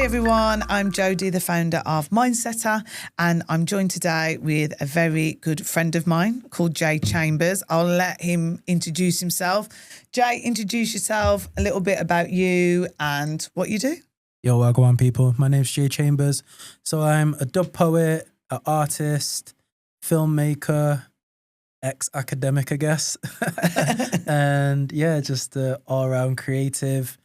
Hi everyone, I'm Jodie, the founder of Mindsetter, and I'm joined today with a very good friend of mine called J.Chambers. I'll let him introduce himself. Jay, introduce yourself, a little bit about you and what you do. Yo, welcome people. My name's J.Chambers. So I'm a dub poet, an artist, filmmaker, ex-academic, I guess. And yeah, just all-around creative.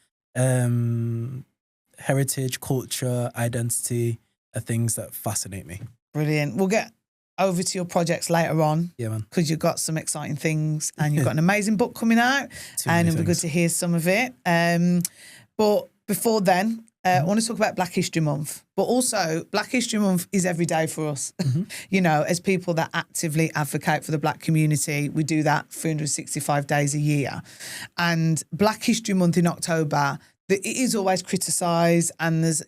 Heritage, culture, identity are things that fascinate me. Brilliant. We'll get over to your projects later on. Yeah, man. Because you've got some exciting things and you've got an amazing book coming out and it'll be good to hear some of it. But before then, I want to talk about Black History Month, but also Black History Month is every day for us. You know, as people that actively advocate for the Black community, we do that 365 days a year. And Black History Month in October, it is always criticised, and there's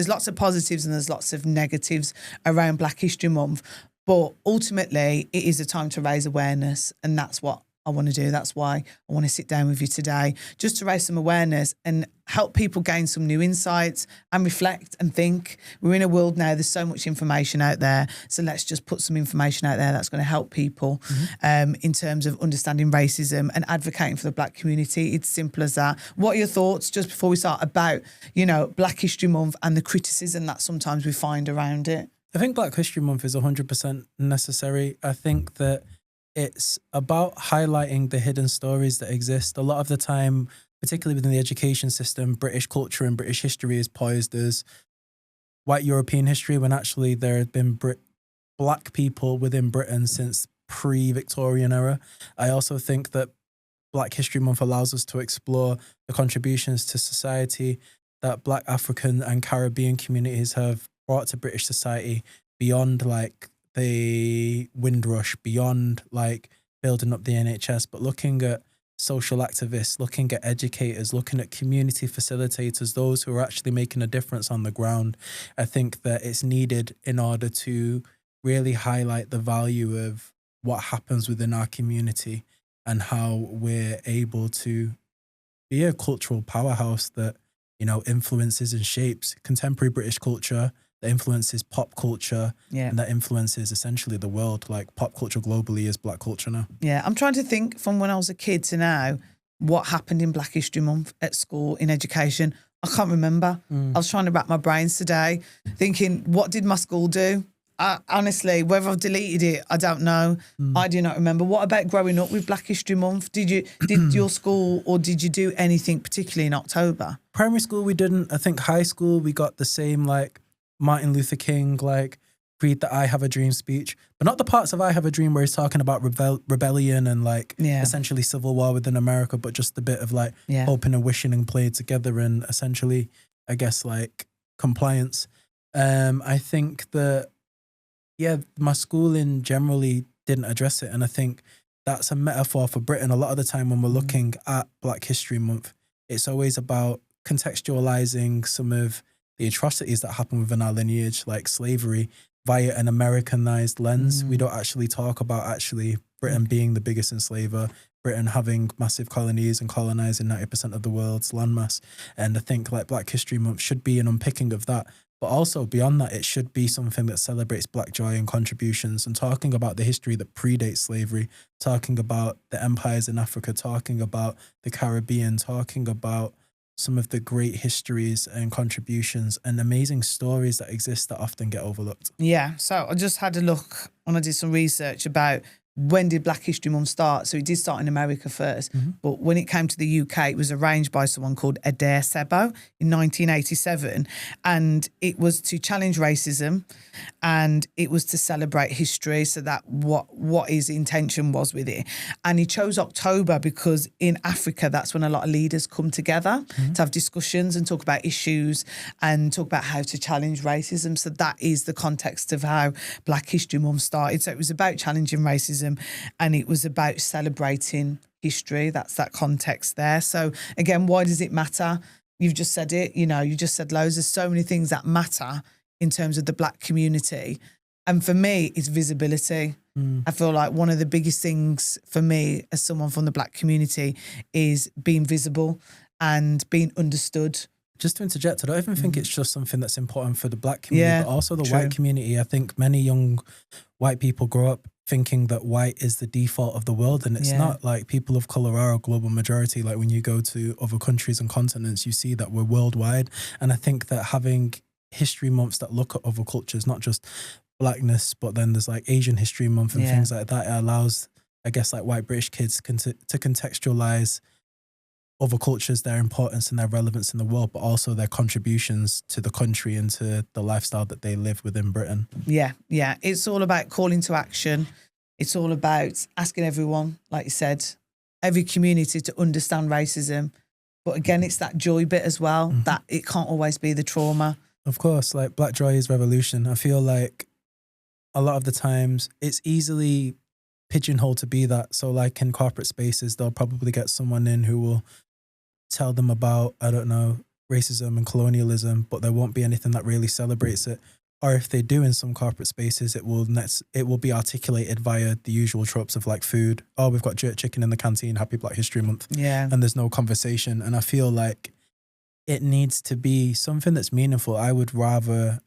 lots of positives and there's lots of negatives around Black History Month. But ultimately, it is a time to raise awareness, and that's what I want to do. That's why I want to sit down with you today, just to raise some awareness and help people gain some new insights and reflect and think. We're in a world now, there's so much information out there. So let's just put some information out there that's going to help people in terms of understanding racism and advocating for the Black community. It's simple as that. What are your thoughts, just before we start, about, Black History Month and the criticism that sometimes we find around it? I think Black History Month is 100% necessary. I think that it's about highlighting the hidden stories that exist. A lot of the time, particularly within the education system, British culture and British history is poised as white European history, when actually there have been Black people within Britain since pre-Victorian era. I also think that Black History Month allows us to explore the contributions to society that Black African and Caribbean communities have brought to British society beyond like the Windrush, beyond like building up the NHS, but looking at social activists, looking at educators, looking at community facilitators, those who are actually making a difference on the ground. I think that it's needed in order to really highlight the value of what happens within our community and how we're able to be a cultural powerhouse that, influences and shapes contemporary British culture, that influences pop culture, and that influences essentially the world. Like pop culture globally is Black culture now. Yeah, I'm trying to think from when I was a kid to now, what happened in Black History Month at school, in education. I can't remember. I was trying to wrap my brains today, thinking, what did my school do? Honestly, whether I've deleted it, I don't know. I do not remember. What about growing up with Black History Month? Did your school, or did you do anything particularly in October? Primary school, we didn't. I think high school, we got the same like Martin Luther King, like read the I Have a Dream speech, but not the parts of I Have a Dream where he's talking about rebellion and like essentially civil war within America, but just a bit of like hoping and wishing and played together and essentially, I guess, like compliance. I think that, my schooling generally didn't address it. And I think that's a metaphor for Britain. A lot of the time when we're looking at Black History Month, it's always about contextualizing some of the atrocities that happen within our lineage, like slavery, via an Americanized lens. We don't actually talk about actually Britain being the biggest enslaver, Britain having massive colonies and colonizing 90% of the world's landmass. And I think like Black History Month should be an unpicking of that. But also beyond that, it should be something that celebrates Black joy and contributions, and talking about the history that predates slavery, talking about the empires in Africa, talking about the Caribbean, talking about some of the great histories and contributions and amazing stories that exist that often get overlooked. Yeah, so I just had a look and I did some research about when did Black History Month start. So it did start in America first, but when it came to the UK, it was arranged by someone called Adair Sebo in 1987, and it was to challenge racism and it was to celebrate history, so that what his intention was with it. And he chose October because in Africa, that's when a lot of leaders come together to have discussions and talk about issues and talk about how to challenge racism. So that is the context of how Black History Month started. So it was about challenging racism and it was about celebrating history. That's that context there. So again, why does it matter? You've just said it, you just said loads. There's so many things that matter in terms of the Black community. And for me, it's visibility. I feel like one of the biggest things for me as someone from the Black community is being visible and being understood. just to interject, I don't even think it's just something that's important for the Black community, but also the white community. I think many young white people grow up thinking that white is the default of the world, and it's not. Like, people of color are a global majority. Like, when you go to other countries and continents, you see that we're worldwide. And I think that having history months that look at other cultures, not just Blackness, but then there's like Asian History Month and things like that, it allows, I guess, like white British kids to contextualize other cultures, their importance and their relevance in the world, but also their contributions to the country and to the lifestyle that they live within Britain. Yeah. It's all about calling to action. It's all about asking everyone, like you said, every community to understand racism. But again, it's that joy bit as well, that it can't always be the trauma. Of course, like Black joy is revolution. I feel like a lot of the times it's easily pigeonholed to be that. So like in corporate spaces, they'll probably get someone in who will tell them about, I don't know, racism and colonialism, but there won't be anything that really celebrates it. Or if they do in some corporate spaces, it will be articulated via the usual tropes of like food. Oh, we've got jerk chicken in the canteen, happy Black History Month. Yeah. And there's no conversation. And I feel like it needs to be something that's meaningful. I would rather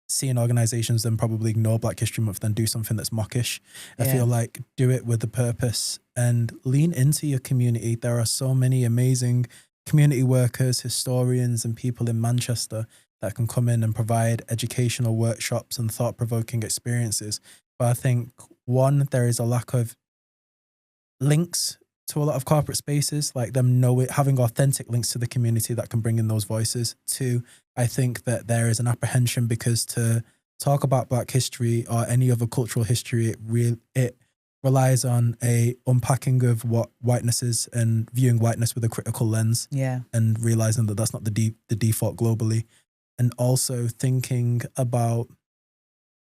see in organizations than probably ignore Black History Month than do something that's mockish. I feel like do it with a purpose and lean into your community. There are so many amazing community workers, historians and people in Manchester that can come in and provide educational workshops and thought-provoking experiences. But I think, one, there is a lack of links to a lot of corporate spaces, like them having authentic links to the community that can bring in those voices. Two, I think that there is an apprehension because to talk about Black history or any other cultural history, it relies on a unpacking of what whiteness is and viewing whiteness with a critical lens. Yeah. And realizing that that's not the default globally. And also thinking about,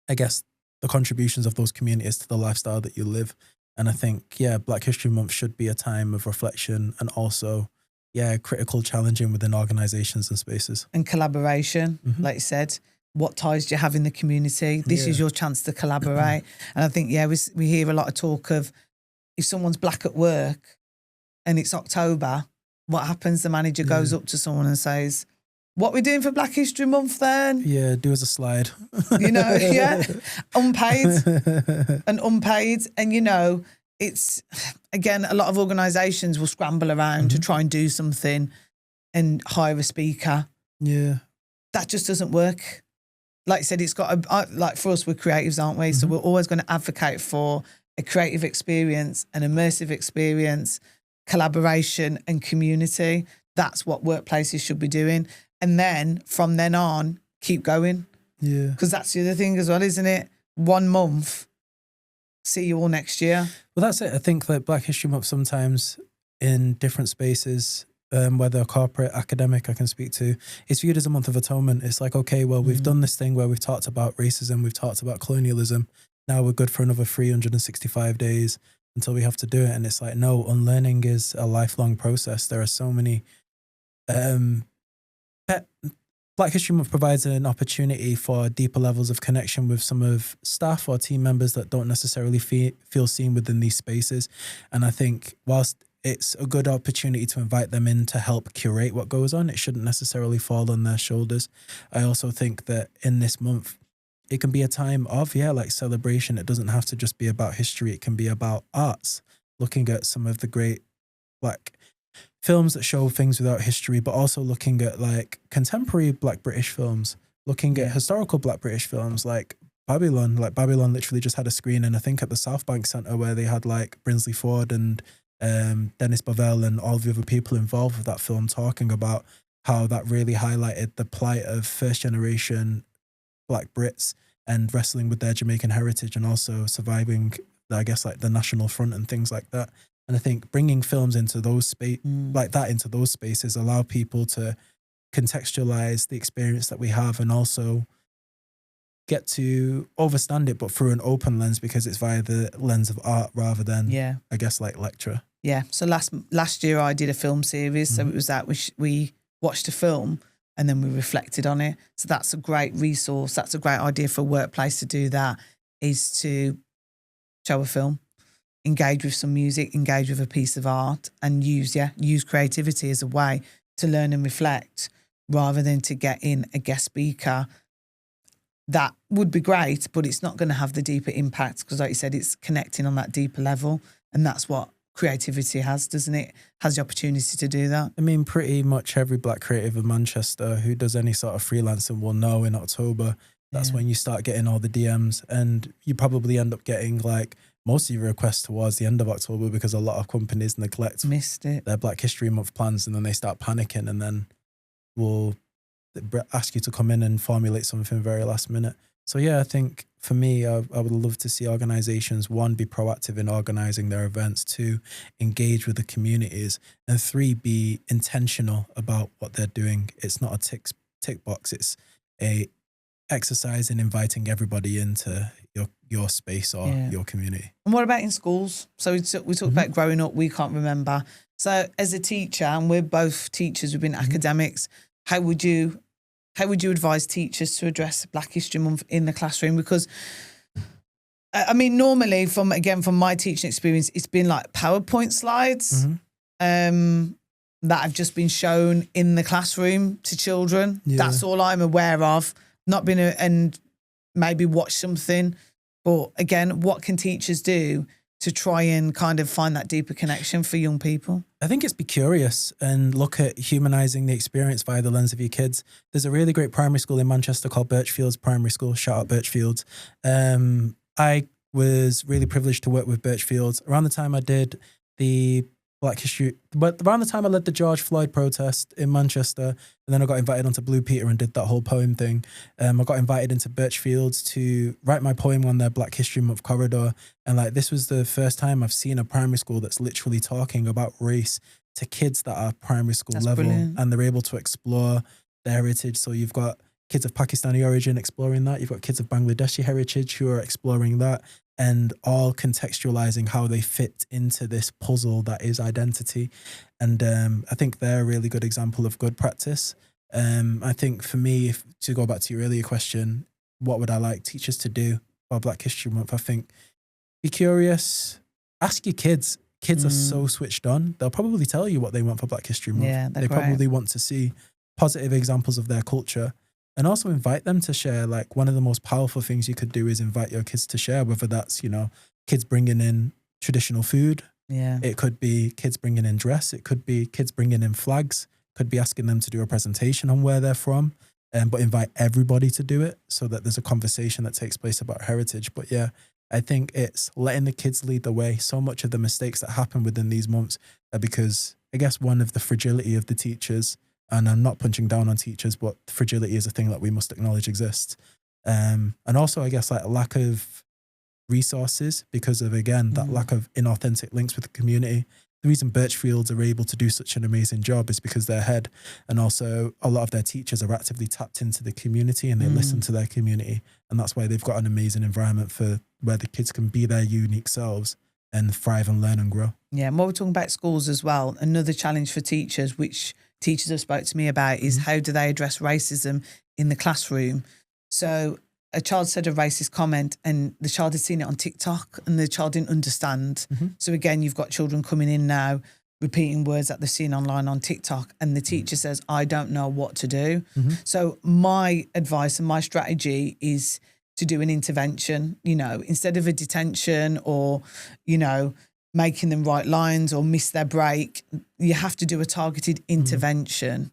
I guess, the contributions of those communities to the lifestyle that you live. And I think, Black History Month should be a time of reflection and also, critical challenging within organizations and spaces. And collaboration, like you said. What ties do you have in the community? This is your chance to collaborate. And I think, we hear a lot of talk of if someone's Black at work and it's October, what happens? The manager goes up to someone and says, what we doing for Black History Month then? Yeah, do as a slide. Unpaid and unpaid. And, it's, again, a lot of organisations will scramble around to try and do something and hire a speaker. Yeah. That just doesn't work. Like I said, it's got like for us, we're creatives, aren't we? So we're always going to advocate for a creative experience, an immersive experience, collaboration and community. That's what workplaces should be doing. And then from then on, keep going. Yeah. Because that's the other thing as well, isn't it? 1 month, see you all next year. Well, that's it. I think that Black History Month sometimes in different spaces, whether corporate, academic, I can speak to, it's viewed as a month of atonement. It's like, okay, well, we've done this thing where we've talked about racism, we've talked about colonialism. Now we're good for another 365 days until we have to do it. And it's like, no, unlearning is a lifelong process. There are so many... Black History Month provides an opportunity for deeper levels of connection with some of staff or team members that don't necessarily feel seen within these spaces. And I think whilst it's a good opportunity to invite them in to help curate what goes on, it shouldn't necessarily fall on their shoulders. I also think that in this month, it can be a time of, celebration. It doesn't have to just be about history. It can be about arts, looking at some of the great Black films that show things without history, but also looking at like contemporary Black British films, looking at historical Black British films like Babylon. Like Babylon literally just had a screening, I think, at the South Bank Centre where they had like Brinsley Ford and Dennis Bovell and all the other people involved with that film talking about how that really highlighted the plight of first generation Black Brits and wrestling with their Jamaican heritage and also surviving, I guess, like the National Front and things like that. And I think bringing films into those into those spaces allow people to contextualize the experience that we have and also get to understand it, but through an open lens because it's via the lens of art rather than, I guess, like lecture. Yeah. So last year I did a film series. So it was that we watched a film and then we reflected on it. So that's a great resource. That's a great idea for a workplace to do that, is to show a film, engage with some music, engage with a piece of art and use creativity as a way to learn and reflect rather than to get in a guest speaker. That would be great, but it's not going to have the deeper impact because, like you said, it's connecting on that deeper level. And that's what creativity has, doesn't it? Has the opportunity to do that. I mean, pretty much every Black creative in Manchester who does any sort of freelancing will know in October, that's when you start getting all the DMs, and you probably end up getting like most of your requests towards the end of October because a lot of companies missed their Black History Month plans, and then they start panicking, and then will ask you to come in and formulate something very last minute. So yeah, I think for me, I would love to see organizations, 1, be proactive in organizing their events, 2, engage with the communities, and 3, be intentional about what they're doing. It's not a tick box. It's a exercise in inviting everybody into your space or your community. And what about in schools? So we talked about growing up, we can't remember. So as a teacher, and we're both teachers, we've been academics, how would you advise teachers to address Black History Month in the classroom? Because I mean, normally from my teaching experience, it's been like PowerPoint slides that have just been shown in the classroom to children. That's all I'm aware of. Not been and maybe watch something, but again, what can teachers do to try and kind of find that deeper connection for young people? I think it's be curious and look at humanizing the experience via the lens of your kids. There's a really great primary school in Manchester called Birchfields Primary School. Shout out Birchfields. I was really privileged to work with Birchfields around the time I did the Black History, but around the time I led the George Floyd protest in Manchester, and then I got invited onto Blue Peter and did that whole poem thing. I got invited into Birchfields to write my poem on their Black History Month corridor. And like, this was the first time I've seen a primary school that's literally talking about race to kids that are primary school level. Brilliant. And they're able to explore their heritage. So you've got kids of Pakistani origin exploring that. You've got kids of Bangladeshi heritage who are exploring that, and all contextualizing how they fit into this puzzle that is identity. And I think they're a really good example of good practice. I think for me, to go back to your earlier question, what would I like teachers to do for Black History Month? I think be curious, ask your kids. Kids are so switched on. They'll probably tell you what they want for Black History Month. Yeah, they probably want to see positive examples of their culture. And also invite them to share. Like, one of the most powerful things you could do is invite your kids to share, whether that's, kids bringing in traditional food. Yeah. It could be kids bringing in dress. It could be kids bringing in flags. Could be asking them to do a presentation on where they're from. But invite everybody to do it so that there's a conversation that takes place about heritage. But yeah, I think it's letting the kids lead the way. So much of the mistakes that happen within these months are because, I guess, one of the fragility of the teachers. And I'm not punching down on teachers, but fragility is a thing that we must acknowledge exists. And also, I guess, like a lack of resources because of, again, that lack of inauthentic links with the community. The reason Birchfields are able to do such an amazing job is because their head and also a lot of their teachers are actively tapped into the community and they listen to their community. And that's why they've got an amazing environment for where the kids can be their unique selves and thrive and learn and grow. Yeah, and while we're talking about schools as well, another challenge for teachers, which teachers have spoke to me about, is how do they address racism in the classroom? So a child said a racist comment and the child had seen it on TikTok and the child didn't understand. So again, you've got children coming in now repeating words that they've seen online on TikTok, and the teacher says, I don't know what to do. So my advice and my strategy is to do an intervention, instead of a detention or, making them write lines or miss their break. You have to do a targeted intervention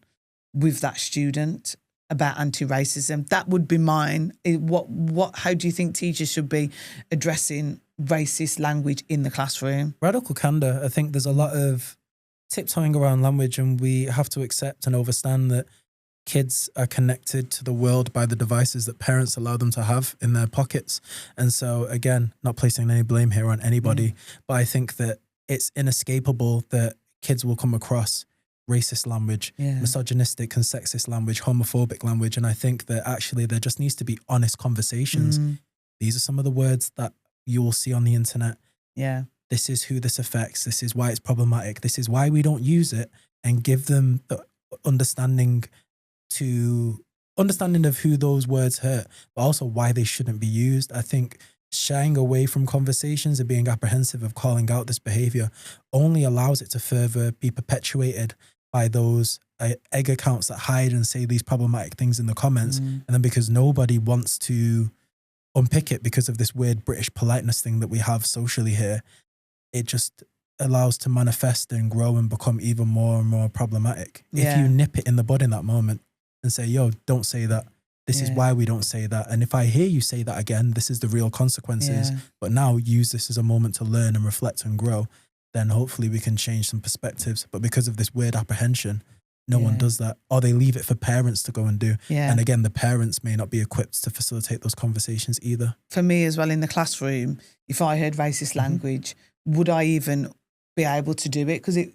with that student about anti-racism. That would be mine. How do you think teachers should be addressing racist language in the classroom? Radical candor. I think there's a lot of tiptoeing around language, and we have to accept and understand that kids are connected to the world by the devices that parents allow them to have in their pockets. And so, again, not placing any blame here on anybody, but I think that it's inescapable that kids will come across racist language, misogynistic and sexist language, homophobic language. And I think that actually there just needs to be honest conversations. These are some of the words that you will see on the internet. Yeah. This is who this affects. This is why it's problematic. This is why we don't use it, and give them the understanding of who those words hurt, but also why they shouldn't be used. I think shying away from conversations and being apprehensive of calling out this behavior only allows it to further be perpetuated by those egg accounts that hide and say these problematic things in the comments. And then because nobody wants to unpick it because of this weird British politeness thing that we have socially here, it just allows to manifest and grow and become even more and more problematic. If you nip it in the bud in that moment and say, yo, don't say that. This is why we don't say that. And if I hear you say that again, this is the real consequences. But now use this as a moment to learn and reflect and grow. Then hopefully we can change some perspectives. But because of this weird apprehension, no one does that. Or they leave it for parents to go and do. And again, the parents may not be equipped to facilitate those conversations either. For me as well in the classroom, if I heard racist language, would I even be able to do it? Because it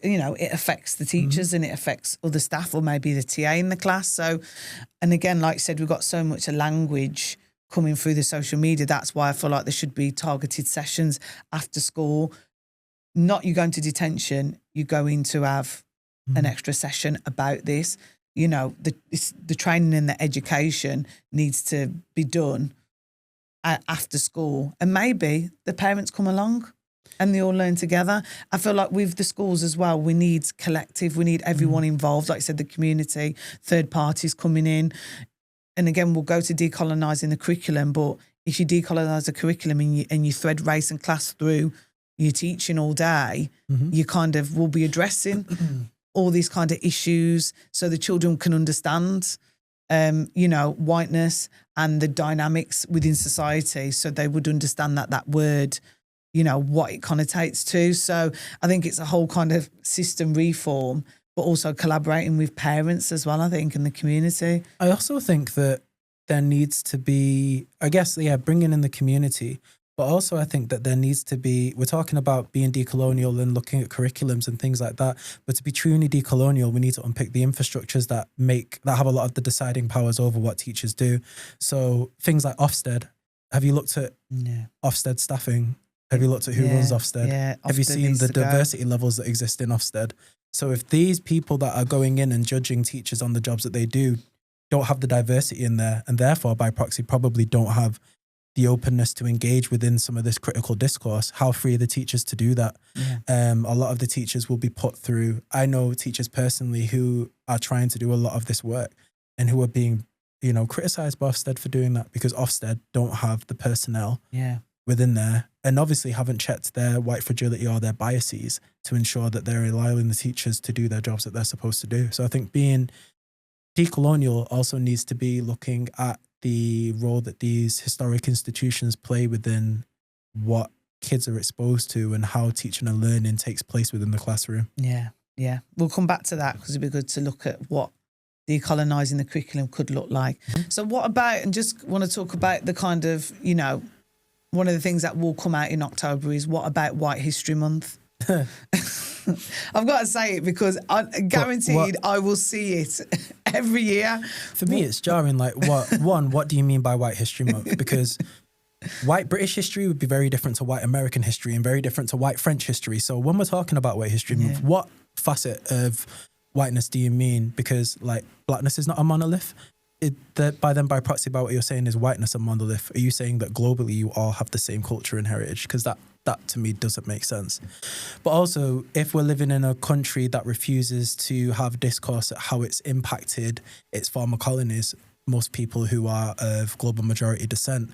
affects the teachers and it affects other staff or maybe the TA in the class. So, and again, like I said, we've got so much language coming through the social media. That's why I feel like there should be targeted sessions after school. Not you going to detention, you're going to have an extra session about this. You know, the training and the education needs to be done after school. And maybe the parents come along and they all learn together. I feel like with the schools as well, we need collective, we need everyone involved. Like I said, the community, third parties coming in. And again, we'll go to decolonising the curriculum, but if you decolonise the curriculum and you thread race and class through your teaching all day, you kind of will be addressing all these kind of issues so the children can understand, whiteness and the dynamics within society. So they would understand that word, what it connotates to. So I think it's a whole kind of system reform, but also collaborating with parents as well, I think, in the community. I also think that there needs to be, bringing in the community, but also I think that there needs to be, we're talking about being decolonial and looking at curriculums and things like that, but to be truly decolonial, we need to unpick the infrastructures that have a lot of the deciding powers over what teachers do. So things like Ofsted, have you looked at Ofsted staffing? Have you looked at who runs Ofsted? Yeah, have you seen the diversity levels that exist in Ofsted? So if these people that are going in and judging teachers on the jobs that they do don't have the diversity in there, and therefore by proxy probably don't have the openness to engage within some of this critical discourse, how free are the teachers to do that? A lot of the teachers will be put through, I know teachers personally who are trying to do a lot of this work and who are being, criticised by Ofsted for doing that because Ofsted don't have the personnel within there and obviously haven't checked their white fragility or their biases to ensure that they're allowing the teachers to do their jobs that they're supposed to do. So I think being decolonial also needs to be looking at the role that these historic institutions play within what kids are exposed to and how teaching and learning takes place within the classroom. Yeah. We'll come back to that because it'd be good to look at what decolonising the curriculum could look like. So what about, and just want to talk about the kind of, one of the things that will come out in October is what about White History Month? I've got to say it because I guaranteed I will see it every year. For me, it's jarring. Like, what do you mean by White History Month? Because white British history would be very different to white American history and very different to white French history. So when we're talking about White History Month, what facet of whiteness do you mean? Because like blackness is not a monolith. By proxy, by what you're saying is whiteness a monolith. Are you saying that globally you all have the same culture and heritage? Because that to me doesn't make sense. But also, if we're living in a country that refuses to have discourse at how it's impacted its former colonies, most people who are of global majority descent,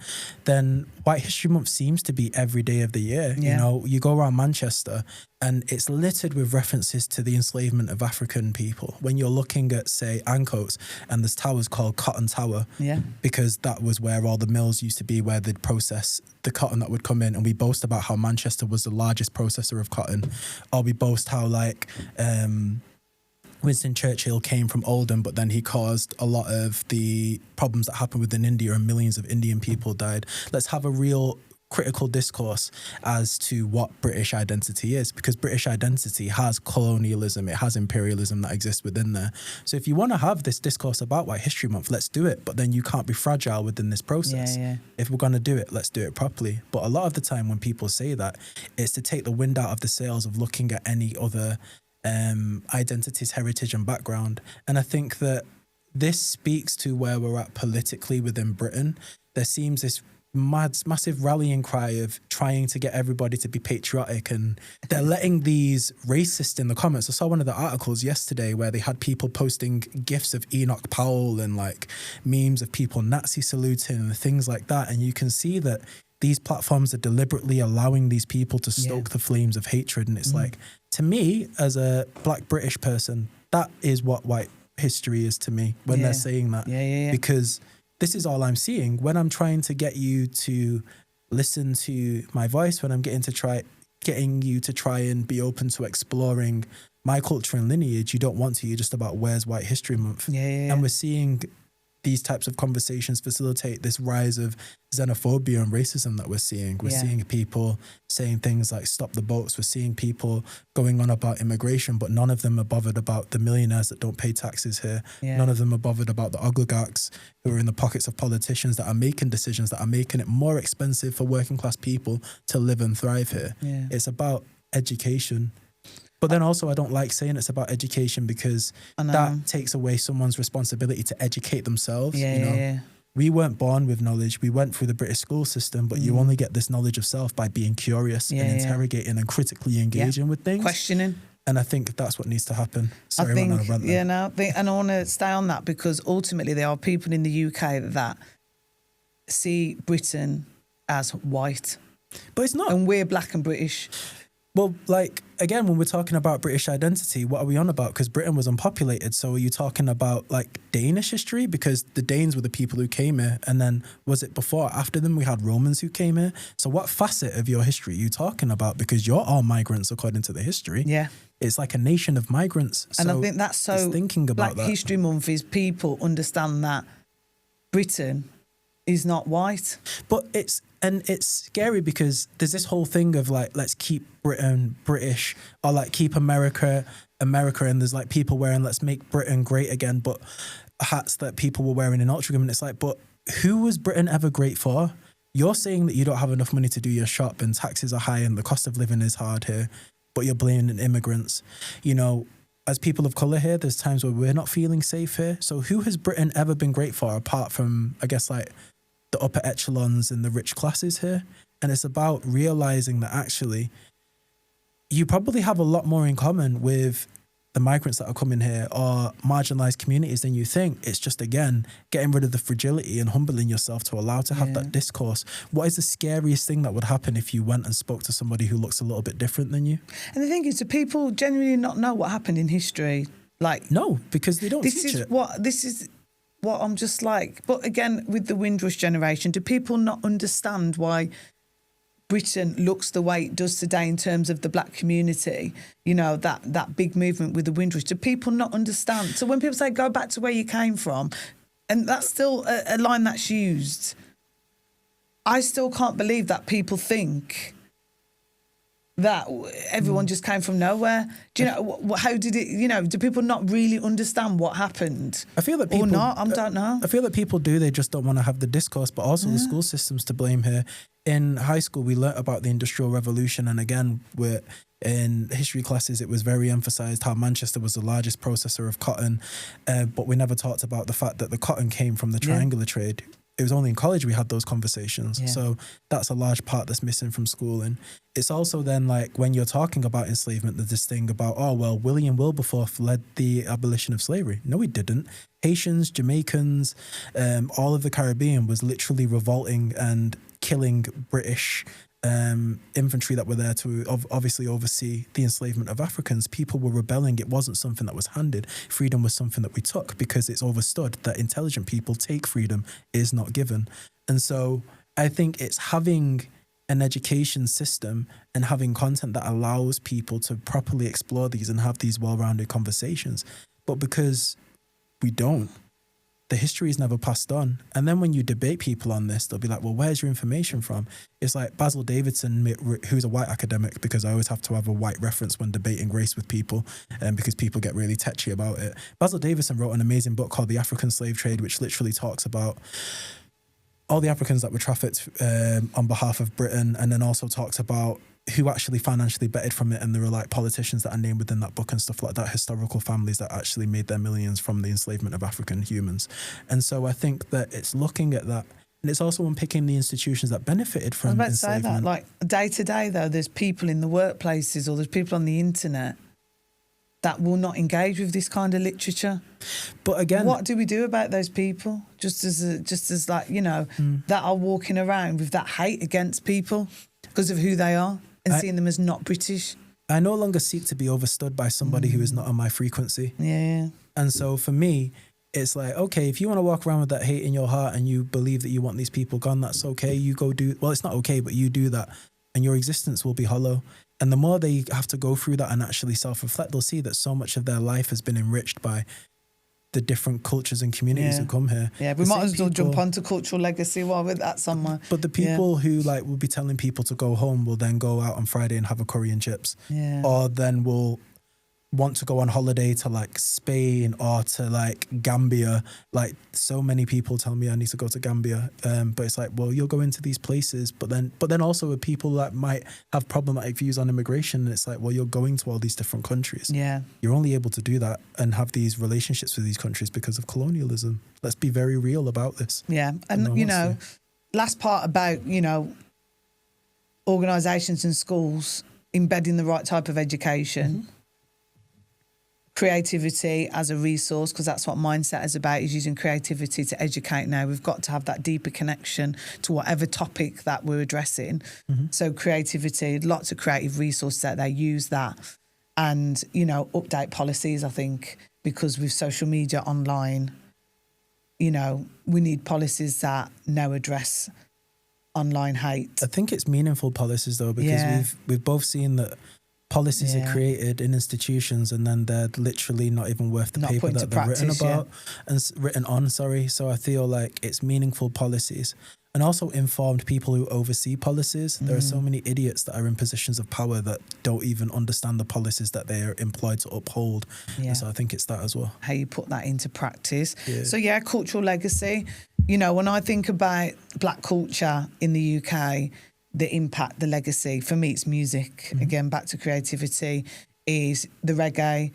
then White History Month seems to be every day of the year. You go around Manchester and it's littered with references to the enslavement of African people. When you're looking at, say, Ancoats, and this tower's called Cotton Tower, because that was where all the mills used to be, where they'd process the cotton that would come in. And we boast about how Manchester was the largest processor of cotton, or we boast how Winston Churchill came from Oldham, but then he caused a lot of the problems that happened within India and millions of Indian people died. Let's have a real critical discourse as to what British identity is, because British identity has colonialism, it has imperialism that exists within there. So if you want to have this discourse about White History Month, let's do it, but then you can't be fragile within this process. If we're going to do it, let's do it properly. But a lot of the time when people say that, it's to take the wind out of the sails of looking at any other identities, heritage and background. And I think that this speaks to where we're at politically within Britain. There seems this massive rallying cry of trying to get everybody to be patriotic, and they're letting these racists in the comments. I saw one of the articles yesterday where they had people posting gifs of Enoch Powell and like memes of people Nazi saluting and things like that, and you can see that these platforms are deliberately allowing these people to stoke the flames of hatred. And it's like, to me as a Black British person, that is what white history is to me when they're saying that. Because this is all I'm seeing when I'm trying to get you to listen to my voice, when I'm getting you to try and be open to exploring my culture and lineage. You don't want to. You're just about where's White History Month. And we're seeing these types of conversations facilitate this rise of xenophobia and racism that we're seeing. We're seeing people saying things like stop the boats. We're seeing people going on about immigration, but none of them are bothered about the millionaires that don't pay taxes here. None of them are bothered about the oligarchs who are in the pockets of politicians that are making decisions that are making it more expensive for working class people to live and thrive here. It's about education. But then also I don't like saying it's about education because that takes away someone's responsibility to educate themselves. We weren't born with knowledge. We went through the British school system, but you only get this knowledge of self by being curious and interrogating and critically engaging with things. Questioning. And I think that's what needs to happen. Sorry, I think, I went on a rant there. and I want to stay on that because ultimately there are people in the UK that see Britain as white. But it's not. And we're Black and British. Well, like, again, when we're talking about British identity, what are we on about? Because Britain was unpopulated. So are you talking about, like, Danish history? Because the Danes were the people who came here. And then was it before or after them we had Romans who came here? So what facet of your history are you talking about? Because you're all migrants according to the history. It's like a nation of migrants. And I think that's so thinking about Black History Month is people understand that Britain is not white. But it's scary because there's this whole thing of like, let's keep Britain British, or like keep America, and there's like people wearing let's make Britain great again, but hats that people were wearing in Altrincham, and it's like, but who was Britain ever great for? You're saying that you don't have enough money to do your shop and taxes are high and the cost of living is hard here, but you're blaming immigrants. You know, as people of colour here, there's times where we're not feeling safe here. So who has Britain ever been great for apart from, I guess, like the upper echelons and the rich classes here? And it's about realizing that actually you probably have a lot more in common with the migrants that are coming here or marginalized communities than you think. It's just, again, getting rid of the fragility and humbling yourself to allow to have that discourse. What is the scariest thing that would happen if you went and spoke to somebody who looks a little bit different than you? And the thing is, do people genuinely not know what happened in history? Like, no, because they don't teach it. This is what I'm just like. But again, with the Windrush generation, do people not understand why Britain looks the way it does today in terms of the Black community? You know, that big movement with the Windrush. Do people not understand? So when people say, go back to where you came from, and that's still a line that's used, I still can't believe that people think that everyone just came from nowhere. Do you know, how did it, you know, do people not really understand what happened? I feel that people... Or not, I don't know. I feel that people do, they just don't want to have the discourse, but also the school system's to blame here. In high school, we learnt about the Industrial Revolution, and again, in history classes, it was very emphasised how Manchester was the largest processor of cotton, but we never talked about the fact that the cotton came from the triangular trade. It was only in college we had those conversations. So that's a large part that's missing from schooling. It's also then like when you're talking about enslavement, there's this thing about, oh, well, William Wilberforce led the abolition of slavery. No, he didn't. Haitians, Jamaicans, all of the Caribbean was literally revolting and killing British infantry that were there to obviously oversee the enslavement of Africans. People were rebelling. It wasn't something that was handed. Freedom was something that we took because it's overstood that intelligent people take freedom, is not given. And so I think it's having an education system and having content that allows people to properly explore these and have these well-rounded conversations. But because we don't, the history is never passed on. And then when you debate people on this, they'll be like, well, where's your information from? It's like Basil Davidson, who's a white academic, because I always have to have a white reference when debating race with people, because people get really tetchy about it. Basil Davidson wrote an amazing book called The African Slave Trade, which literally talks about all the Africans that were trafficked on behalf of Britain, and then also talks about who actually financially betted from it. And there were like politicians that are named within that book and stuff like that, historical families that actually made their millions from the enslavement of African humans. And so I think that it's looking at that And it's also unpicking the institutions that benefited from I was about to say that, enslavement. like day to day though, there's people in the workplaces or there's people on the internet that will not engage with this kind of literature. But again, what do we do about those people? Just as like, you know, that are walking around with that hate against people because of who they are and seeing them as not British. I no longer seek to be overstood by somebody who is not on my frequency. Yeah. And so for me, it's like, okay, if you want to walk around with that hate in your heart and you believe that you want these people gone, that's okay. You go do, well, it's not okay, but you do that and your existence will be hollow. And the more they have to go through that and actually self-reflect, they'll see that so much of their life has been enriched by the different cultures and communities who come here. Yeah, we might as well jump onto cultural legacy while we're at somewhere. But the people who like will be telling people to go home will then go out on Friday and have a curry and chips. Yeah. Or then will want to go on holiday to like Spain or to like Gambia. Like so many people tell me I need to go to Gambia. But it's like, well, you'll go into these places, but then also with people that might have problematic views on immigration. And it's like, well, you're going to all these different countries. Yeah. You're only able to do that and have these relationships with these countries because of colonialism. Let's be very real about this. Yeah. And, you know, last part about, you know, organisations and schools embedding the right type of education. Creativity as a resource, because that's what Mindset is about, is using creativity to educate now. We've got to have that deeper connection to whatever topic that we're addressing. So creativity, lots of creative resources out there, use that. And, you know, update policies, I think, because with social media online, you know, we need policies that now address online hate. I think it's meaningful policies though, because we've both seen that policies are created in institutions and then they're literally not even worth the paper that they're written about and written on. So I feel like it's meaningful policies and also informed people who oversee policies. There are so many idiots that are in positions of power that don't even understand the policies that they are employed to uphold. And so I think it's that as well. How you put that into practice. So cultural legacy. You know, when I think about Black culture in the UK, the impact, the legacy, for me it's music. Again, back to creativity, is the reggae,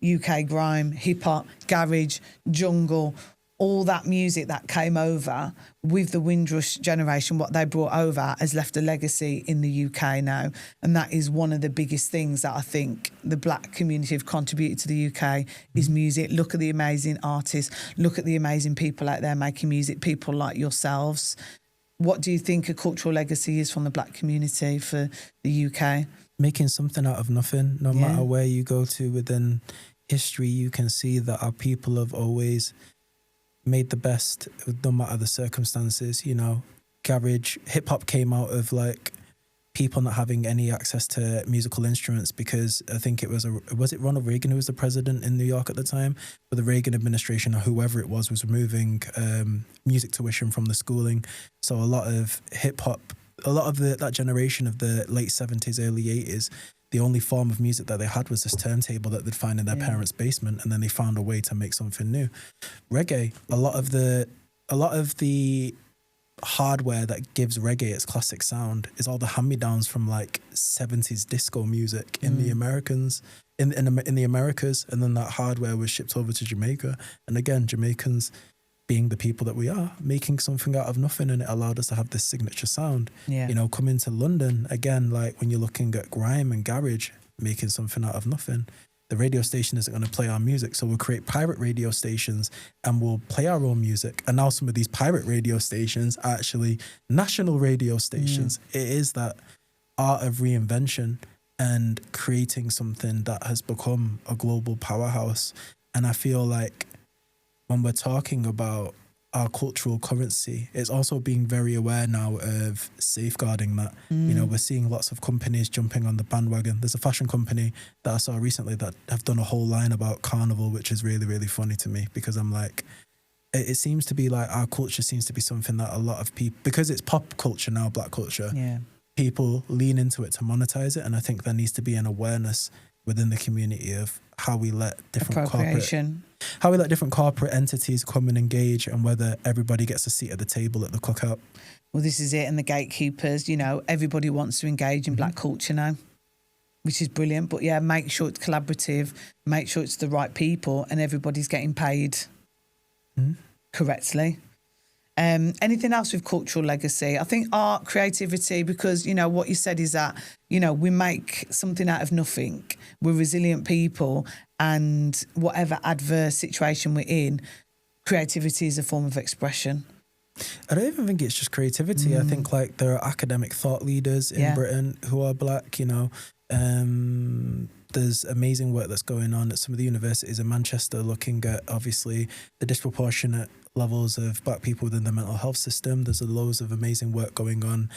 UK grime, hip-hop, garage, jungle, all that music that came over with the Windrush generation, what they brought over has left a legacy in the UK now. And that is one of the biggest things that I think the Black community have contributed to the UK is music. Look at the amazing artists, look at the amazing people out there making music, people like yourselves. What do you think a cultural legacy is from the Black community for the UK? Making something out of nothing. No matter where you go to within history, you can see that our people have always made the best, no matter the circumstances. You know, garage, hip hop came out of like people not having any access to musical instruments because I think it was it Ronald Reagan who was the president in New York at the time? But the Reagan administration or whoever it was removing music tuition from the schooling. So a lot of hip hop, a lot of that generation of the late 70s, early 80s, the only form of music that they had was this turntable that they'd find in their parents' basement, and then they found a way to make something new. Reggae, a lot of the hardware that gives reggae its classic sound is all the hand-me-downs from like 70s disco music in the Americans, in the Americas, and then that hardware was shipped over to Jamaica. And again, Jamaicans, being the people that we are, making something out of nothing, and it allowed us to have this signature sound. You know, coming to London, again, like when you're looking at grime and garage, making something out of nothing. The radio station isn't going to play our music, so we'll create pirate radio stations and we'll play our own music. And now some of these pirate radio stations are actually national radio stations. It is that art of reinvention and creating something that has become a global powerhouse. And I feel like when we're talking about our cultural currency, it's also being very aware now of safeguarding that. You know, we're seeing lots of companies jumping on the bandwagon. There's a fashion company that I saw recently that have done a whole line about carnival, which is really, really funny to me because I'm like, it seems to be like our culture seems to be something that a lot of people, because it's pop culture now, Black culture, people lean into it to monetize it. And I think there needs to be an awareness within the community of how we let different corporate entities come and engage, and whether everybody gets a seat at the table at the cookout. Well, this is it. And the gatekeepers, you know, everybody wants to engage in Black culture now, which is brilliant. But yeah, make sure it's collaborative, make sure it's the right people and everybody's getting paid correctly. Anything else with cultural legacy? I think art, creativity, because, you know, what you said is that, you know, we make something out of nothing. We're resilient people, and whatever adverse situation we're in, creativity is a form of expression. I don't even think it's just creativity. I think like there are academic thought leaders in Britain who are black, you know. There's amazing work that's going on at some of the universities in Manchester looking at obviously the disproportionate levels of black people within the mental health system. There's loads of amazing work going on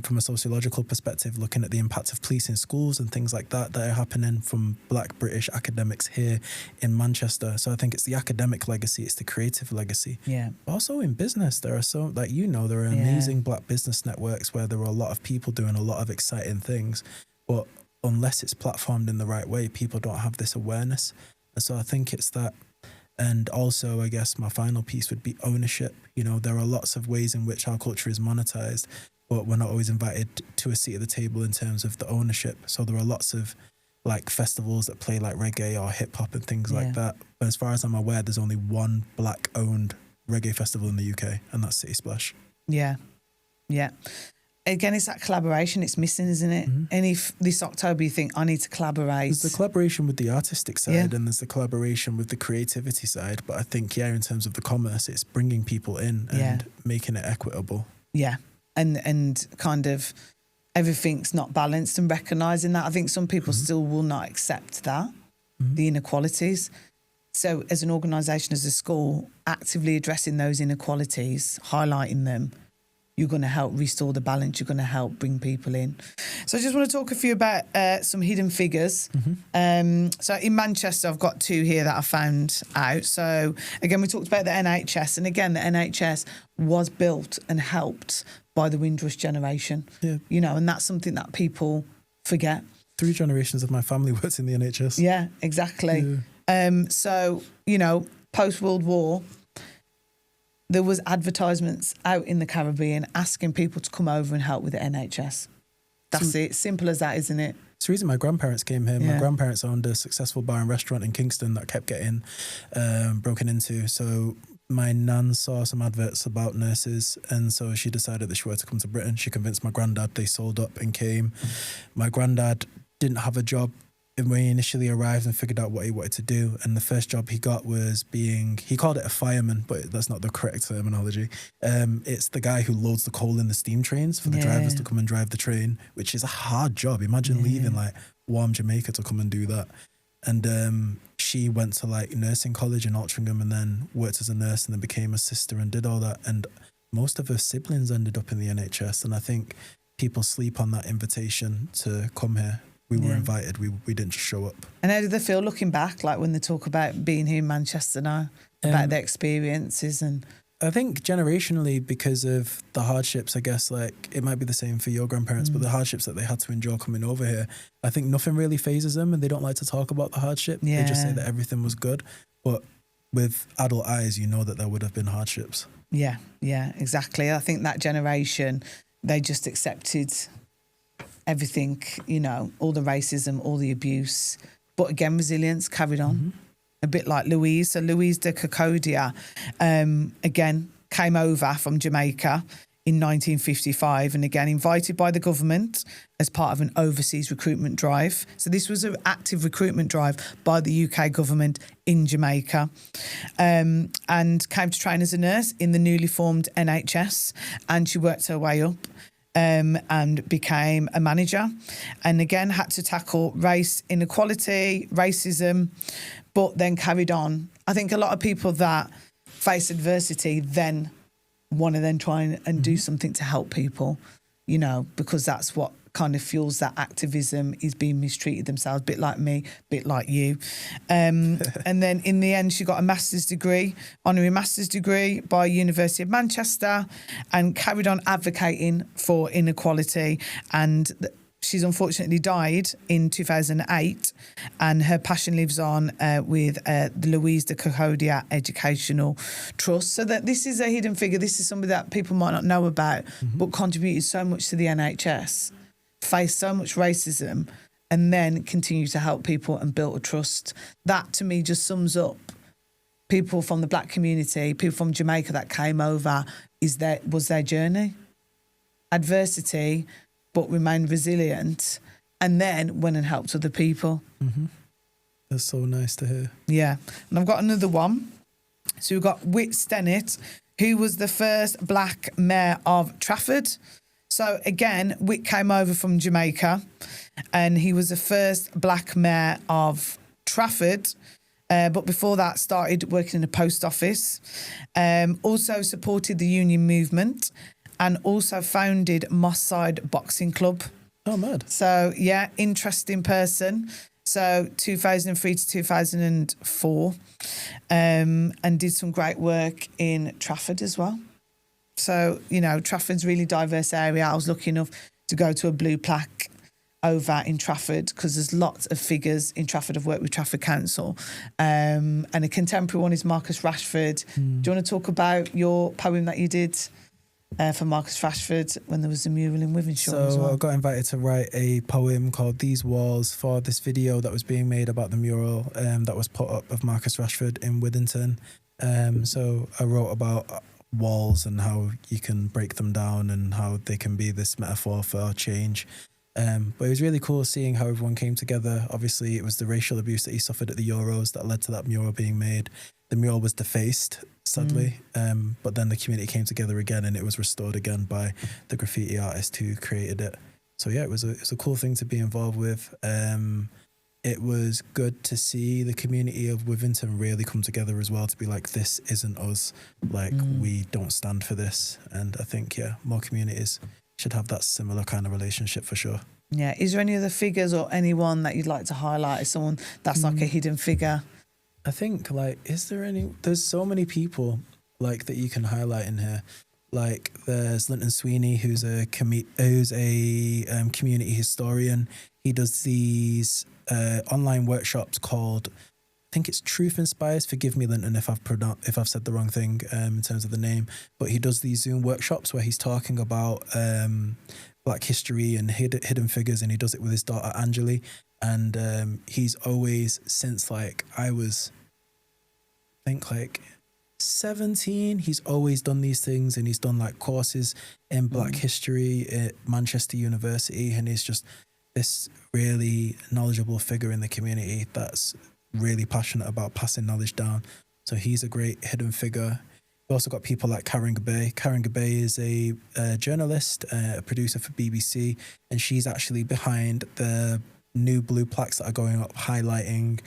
from a sociological perspective, looking at the impact of police in schools and things like that that are happening from black British academics here in Manchester. So I think it's the academic legacy, it's the creative legacy. Yeah. Also in business, there are so, like, you know, there are amazing black business networks where there are a lot of people doing a lot of exciting things, but unless it's platformed in the right way, people don't have this awareness. And so I think it's that. And also, I guess my final piece would be ownership. You know, there are lots of ways in which our culture is monetized, but we're not always invited to a seat at the table in terms of the ownership. So there are lots of like festivals that play like reggae or hip hop and things like that. But as far as I'm aware, there's only one black owned reggae festival in the UK, and that's City Splash. Yeah. Yeah. Again, it's that collaboration it's missing, isn't it? And if this October you think, I need to collaborate. There's the collaboration with the artistic side and there's the collaboration with the creativity side. But I think, in terms of the commerce, it's bringing people in and making it equitable. Yeah. And kind of everything's not balanced, and recognising that. I think some people still will not accept that, the inequalities. So as an organisation, as a school, actively addressing those inequalities, highlighting them, you're going to help restore the balance. You're going to help bring people in. So I just want to talk a few about some hidden figures. So in Manchester, I've got two here that I found out. So again, we talked about the NHS. And again, the NHS was built and helped by the Windrush generation. Yeah. You know, and that's something that people forget. 3 generations of my family worked in the NHS. Yeah, exactly. Yeah. So, you know, post-World War, there was advertisements out in the Caribbean asking people to come over and help with the NHS. That's it. Simple as that, isn't it? It's the reason my grandparents came here. My grandparents owned a successful bar and restaurant in Kingston that kept getting broken into. So my nan saw some adverts about nurses, and so she decided that she wanted to come to Britain. She convinced my granddad. They sold up and came. My granddad didn't have a job when he initially arrived and figured out what he wanted to do. And the first job he got was he called it a fireman, but that's not the correct terminology. It's the guy who loads the coal in the steam trains for the drivers to come and drive the train, which is a hard job. Imagine leaving like warm Jamaica to come and do that. And she went to like nursing college in Altrincham and then worked as a nurse and then became a sister and did all that. And most of her siblings ended up in the NHS. And I think people sleep on that invitation to come here. We were invited. We didn't just show up. And how did they feel looking back, like when they talk about being here in Manchester now, about their experiences? And I think generationally, because of the hardships, I guess, like it might be the same for your grandparents, but the hardships that they had to endure coming over here, I think nothing really phases them and they don't like to talk about the hardship. They just say that everything was good. But with adult eyes, you know that there would have been hardships. Yeah, exactly. I think that generation, they just accepted everything, you know, all the racism, all the abuse. But again, resilience carried on. A bit like Louise. So Louise de Kokodia, again, came over from Jamaica in 1955 and again invited by the government as part of an overseas recruitment drive. So this was an active recruitment drive by the UK government in Jamaica, and came to train as a nurse in the newly formed NHS, and she worked her way up. And became a manager, and again had to tackle race inequality, racism, but then carried on. I think a lot of people that face adversity then want to then try and do something to help people, you know, because that's what kind of fuels that activism, is being mistreated themselves, a bit like me, a bit like you. And then in the end, she got a master's degree, honorary master's degree by University of Manchester, and carried on advocating for inequality. And she's unfortunately died in 2008, and her passion lives on with the Louise de Kokodia Educational Trust. So that this is a hidden figure. This is somebody that people might not know about, but contributed so much to the NHS, faced so much racism, and then continued to help people and built a trust. That to me just sums up people from the black community, people from Jamaica that came over, was their journey. Adversity, but remained resilient, and then went and helped other people. Mm-hmm. That's so nice to hear. Yeah. And I've got another one. So we've got Whit Stennett, who was the first black mayor of Trafford. So again, Whit came over from Jamaica, and he was the first black mayor of Trafford. But before that, started working in the post office. Also supported the union movement, and also founded Moss Side Boxing Club. Oh, mad. So, yeah, interesting person. So 2003 to 2004, and did some great work in Trafford as well. So, you know, Trafford's a really diverse area. I was lucky enough to go to a blue plaque over in Trafford, because there's lots of figures in Trafford. I've worked with Trafford Council. And a contemporary one is Marcus Rashford. Do you want to talk about your poem that you did for Marcus Rashford when there was a mural in Wivenshaw as well? So I got invited to write a poem called These Walls for this video that was being made about the mural that was put up of Marcus Rashford in Withington. So I wrote about walls and how you can break them down and how they can be this metaphor for change. But it was really cool seeing how everyone came together. Obviously, it was the racial abuse that he suffered at the Euros that led to that mural being made. The mural was defaced, sadly, but then the community came together again, and it was restored again by the graffiti artist who created it. So yeah, it was a cool thing to be involved with. It was good to see the community of Withington really come together as well, to be like, this isn't us, like we don't stand for this. And I think, yeah, more communities should have that similar kind of relationship for sure. Yeah. Is there any other figures or anyone that you'd like to highlight as someone that's like a hidden figure? I think, like, there's so many people like that you can highlight in here. Like, there's Linton Sweeney, who's a community historian. He does these online workshops called, I think it's Truth Inspires. Forgive me, Linton, if I've said the wrong thing in terms of the name. But he does these Zoom workshops where he's talking about Black history and hidden figures, and he does it with his daughter Angeli. And he's always, since like I was, I think like 17, he's always done these things, and he's done like courses in Black history at Manchester University, and he's just this really knowledgeable figure in the community that's really passionate about passing knowledge down. So he's a great hidden figure. We've also got people like Karen Gabay. Karen Gabay is a journalist, a producer for BBC, and she's actually behind the new blue plaques that are going up highlighting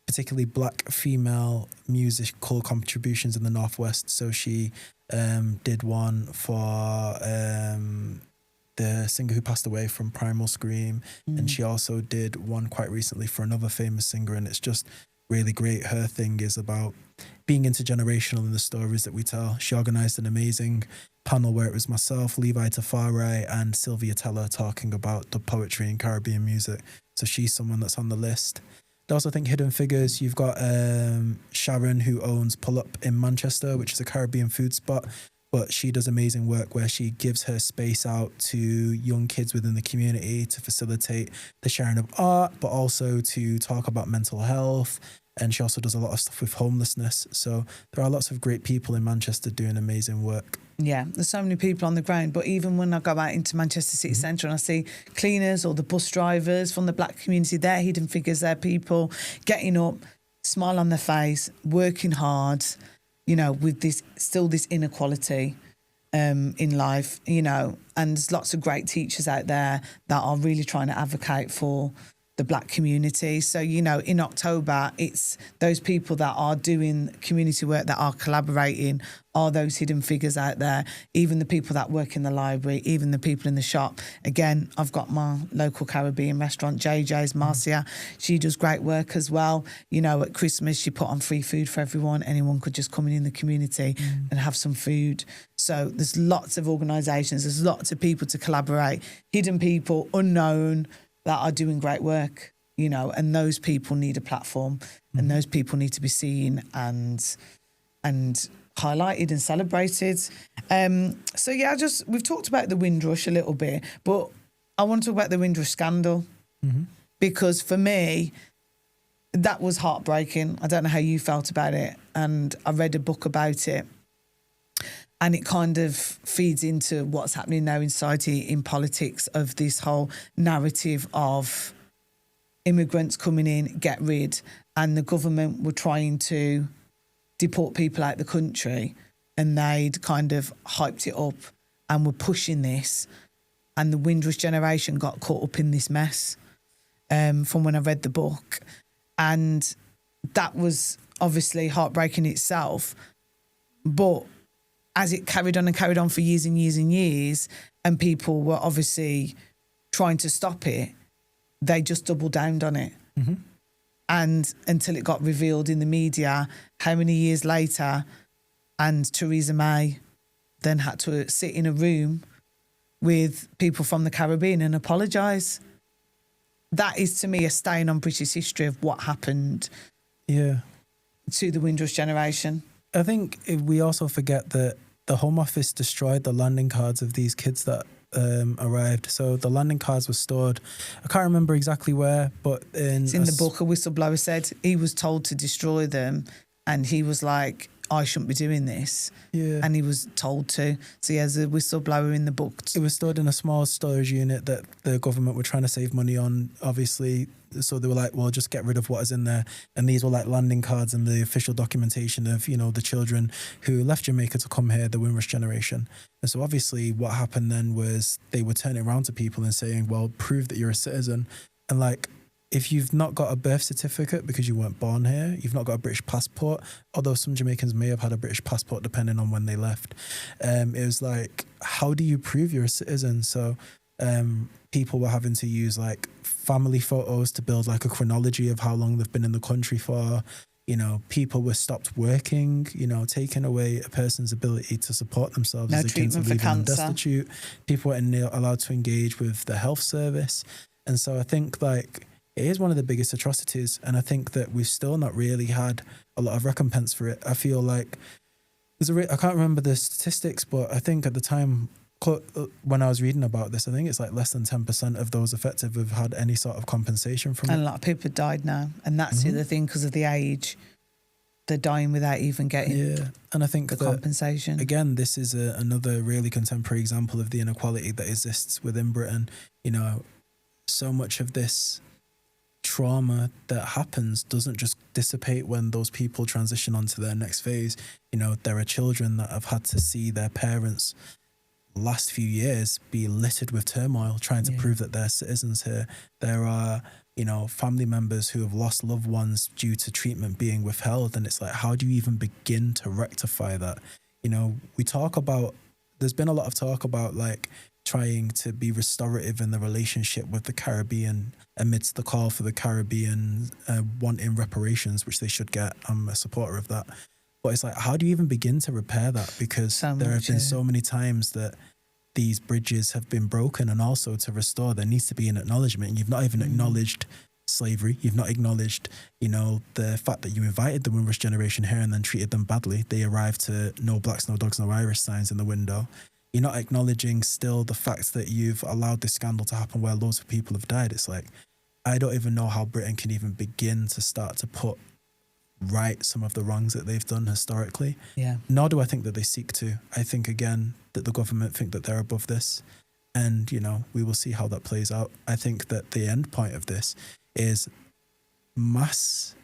particularly Black female musical contributions in the Northwest. So she did one for the singer who passed away from Primal Scream, and she also did one quite recently for another famous singer, and it's just really great. Her thing is about being intergenerational in the stories that we tell. She organised an amazing panel where it was myself, Levi Tafari, and Sylvia Teller talking about the poetry and Caribbean music. So she's someone that's on the list. I also think hidden figures, you've got Sharon, who owns Pull Up in Manchester, which is a Caribbean food spot. But she does amazing work where she gives her space out to young kids within the community to facilitate the sharing of art, but also to talk about mental health. And she also does a lot of stuff with homelessness. So there are lots of great people in Manchester doing amazing work. Yeah, there's so many people on the ground. But even when I go out into Manchester City Centre and I see cleaners or the bus drivers from the Black community, they're hidden figures, they're people getting up, smile on their face, working hard, you know, with this inequality in life, you know, and there's lots of great teachers out there that are really trying to advocate for the Black community. So, you know, in October, it's those people that are doing community work, that are collaborating, are those hidden figures out there, even the people that work in the library, even the people in the shop. Again, I've got my local Caribbean restaurant, JJ's, Marcia. She does great work as well. You know, at Christmas, she put on free food for everyone. Anyone could just come in the community and have some food. So there's lots of organisations, there's lots of people to collaborate, hidden people, unknown, that are doing great work, you know, and those people need a platform and those people need to be seen and highlighted and celebrated. So yeah, we've talked about the Windrush a little bit, but I want to talk about the Windrush scandal because for me, that was heartbreaking. I don't know how you felt about it, and I read a book about it. And it kind of feeds into what's happening now in society, in politics, of this whole narrative of immigrants coming in, get rid, and the government were trying to deport people out the country, and they'd kind of hyped it up and were pushing this, and the Windrush generation got caught up in this mess from when I read the book. And that was obviously heartbreaking itself, but as it carried on for years and years and years, and people were obviously trying to stop it, they just doubled down on it. Mm-hmm. And until it got revealed in the media, how many years later, and Theresa May then had to sit in a room with people from the Caribbean and apologise. That is, to me, a stain on British history of what happened to the Windrush generation. I think we also forget that the Home Office destroyed the landing cards of these kids that arrived. So the landing cards were stored. I can't remember exactly where, but it's in the book. A whistleblower said he was told to destroy them, and he was like, I shouldn't be doing this. Yeah. And he was told to. So he has a whistleblower in the book. It was stored in a small storage unit that the government were trying to save money on, obviously. So they were like, well, just get rid of what is in there. And these were like landing cards and the official documentation of, you know, the children who left Jamaica to come here, the Windrush generation. And so obviously what happened then was they were turning around to people and saying, well, prove that you're a citizen. And like, if you've not got a birth certificate because you weren't born here, you've not got a British passport, although some Jamaicans may have had a British passport depending on when they left. It was like, how do you prove you're a citizen? So people were having to use like family photos to build like a chronology of how long they've been in the country for. You know, people were stopped working, you know, taking away a person's ability to support themselves as a kids and leaving them destitute. People weren't allowed to engage with the health service. And so I think like, it is one of the biggest atrocities, and I think that we've still not really had a lot of recompense for it. I feel like I can't remember the statistics, but I think at the time when I was reading about this, I think it's like less than 10% of those affected have had any sort of compensation from it. And a lot of people have died now, and that's the other thing, because of the age. They're dying without even getting and I think the compensation. Again, this is another really contemporary example of the inequality that exists within Britain. You know, so much of this trauma that happens doesn't just dissipate when those people transition onto their next phase. You know, there are children that have had to see their parents last few years be littered with turmoil trying to prove that they're citizens here. There are, you know, family members who have lost loved ones due to treatment being withheld, and it's like, how do you even begin to rectify that? You know, there's been a lot of talk about like trying to be restorative in the relationship with the Caribbean amidst the call for the Caribbean wanting reparations, which they should get. I'm a supporter of that. But it's like, how do you even begin to repair that? Because there have been so many times that these bridges have been broken, and also to restore, there needs to be an acknowledgement. And you've not even acknowledged slavery. You've not acknowledged, you know, the fact that you invited the Windrush generation here and then treated them badly. They arrived to no blacks, no dogs, no Irish signs in the window. You're not acknowledging still the fact that you've allowed this scandal to happen where loads of people have died. It's like, I don't even know how Britain can even begin to start to put right some of the wrongs that they've done historically. Yeah. Nor do I think that they seek to. I think, again, that the government think that they're above this. And, you know, we will see how that plays out. I think that the end point of this is mass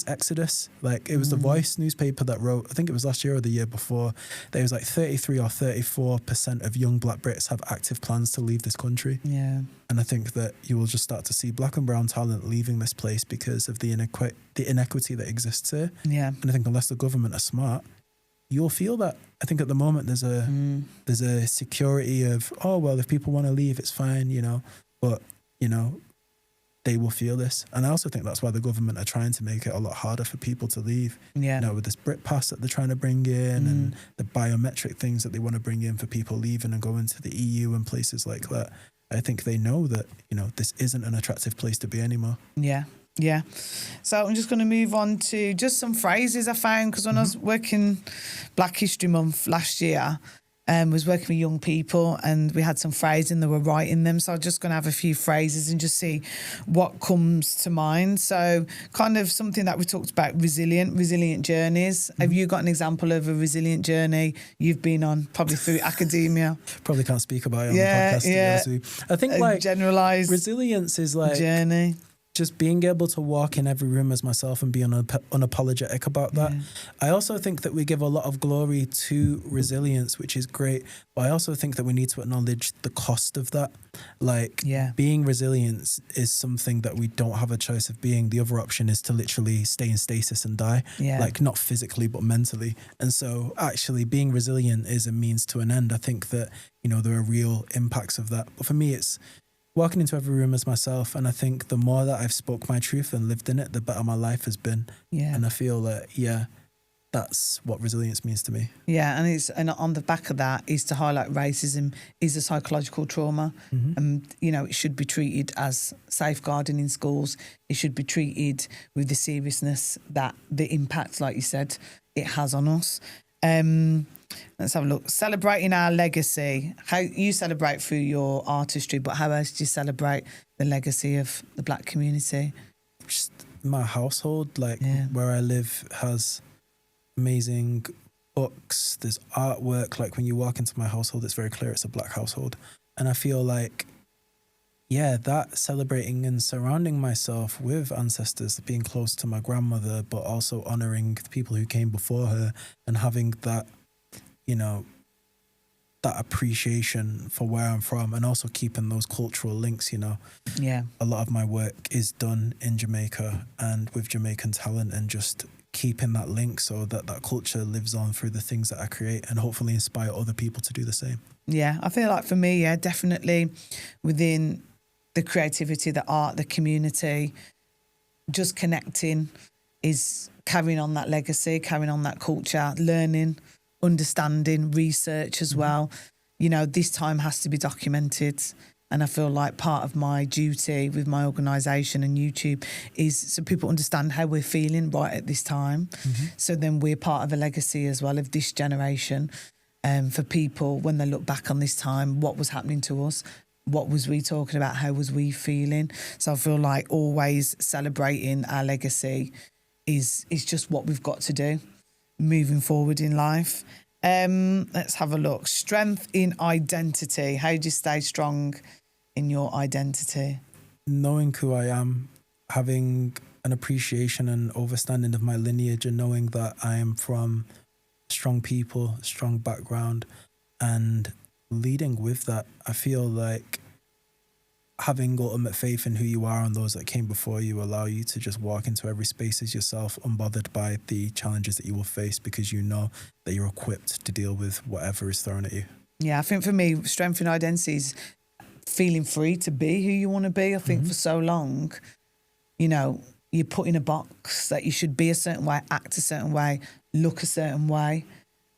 exodus. Like, it was the Voice newspaper that wrote, I think it was last year or the year before, there was like 33 or 34% of young black Brits have active plans to leave this country. Yeah. And I think that you will just start to see black and brown talent leaving this place because of the inequity that exists here. Yeah. And I think unless the government are smart, you'll feel that. I think at the moment there's a security of, oh, well, if people want to leave, it's fine, you know. But, you know, they will feel this. And I also think that's why the government are trying to make it a lot harder for people to leave. Yeah. You know, with this Brit Pass that they're trying to bring in and the biometric things that they want to bring in for people leaving and going to the EU and places like that. I think they know that, you know, this isn't an attractive place to be anymore. Yeah. Yeah. So I'm just going to move on to just some phrases I found, because when I was working Black History Month last year, was working with young people, and we had some phrases and they were writing them. So I'm just going to have a few phrases and just see what comes to mind. So kind of something that we talked about, resilient journeys. Have you got an example of a resilient journey you've been on, probably through academia? Probably can't speak about it on the podcast, to be honest with you. I think like generalized resilience is like journey. Just being able to walk in every room as myself and be unapologetic about that. Yeah. I also think that we give a lot of glory to resilience, which is great. But I also think that we need to acknowledge the cost of that. Like being resilient is something that we don't have a choice of being. The other option is to literally stay in stasis and die. Yeah. Like not physically, but mentally. And so actually being resilient is a means to an end. I think that, you know, there are real impacts of that. But for me, it's walking into every room as myself, and I think the more that I've spoke my truth and lived in it, the better my life has been. Yeah. And I feel that, that's what resilience means to me. Yeah, and on the back of that is to highlight racism is a psychological trauma. Mm-hmm. And, you know, it should be treated as safeguarding in schools. It should be treated with the seriousness that the impact, like you said, it has on us. Let's have a look. Celebrating our legacy. How you celebrate through your artistry, but how else do you celebrate the legacy of the Black community? Just my household, where I live, has amazing books. There's artwork. Like when you walk into my household, it's very clear it's a Black household. And I feel like, that celebrating and surrounding myself with ancestors, being close to my grandmother, but also honouring the people who came before her and having that, you know, that appreciation for where I'm from, and also keeping those cultural links, you know. Yeah. A lot of my work is done in Jamaica and with Jamaican talent, and just keeping that link so that that culture lives on through the things that I create, and hopefully inspire other people to do the same. Yeah, I feel like for me, definitely within the creativity, the art, the community, just connecting is carrying on that legacy, carrying on that culture, learning, understanding, research as well. You know, this time has to be documented. And I feel like part of my duty with my organisation and YouTube is so people understand how we're feeling right at this time. Mm-hmm. So then we're part of a legacy as well of this generation. For people, when they look back on this time, what was happening to us? What was we talking about? How was we feeling? So I feel like always celebrating our legacy is just what we've got to do moving forward in life. Let's have a look. Strength in identity. How do you stay strong in your identity? Knowing who I am, having an appreciation and understanding of my lineage, and knowing that I am from strong people, strong background, and leading with that. I feel like having ultimate faith in who you are and those that came before you allow you to just walk into every space as yourself, unbothered by the challenges that you will face, because you know that you're equipped to deal with whatever is thrown at you. Yeah, I think for me, strength in identity is feeling free to be who you want to be. I think for so long, you know, you're put in a box that you should be a certain way, act a certain way, look a certain way,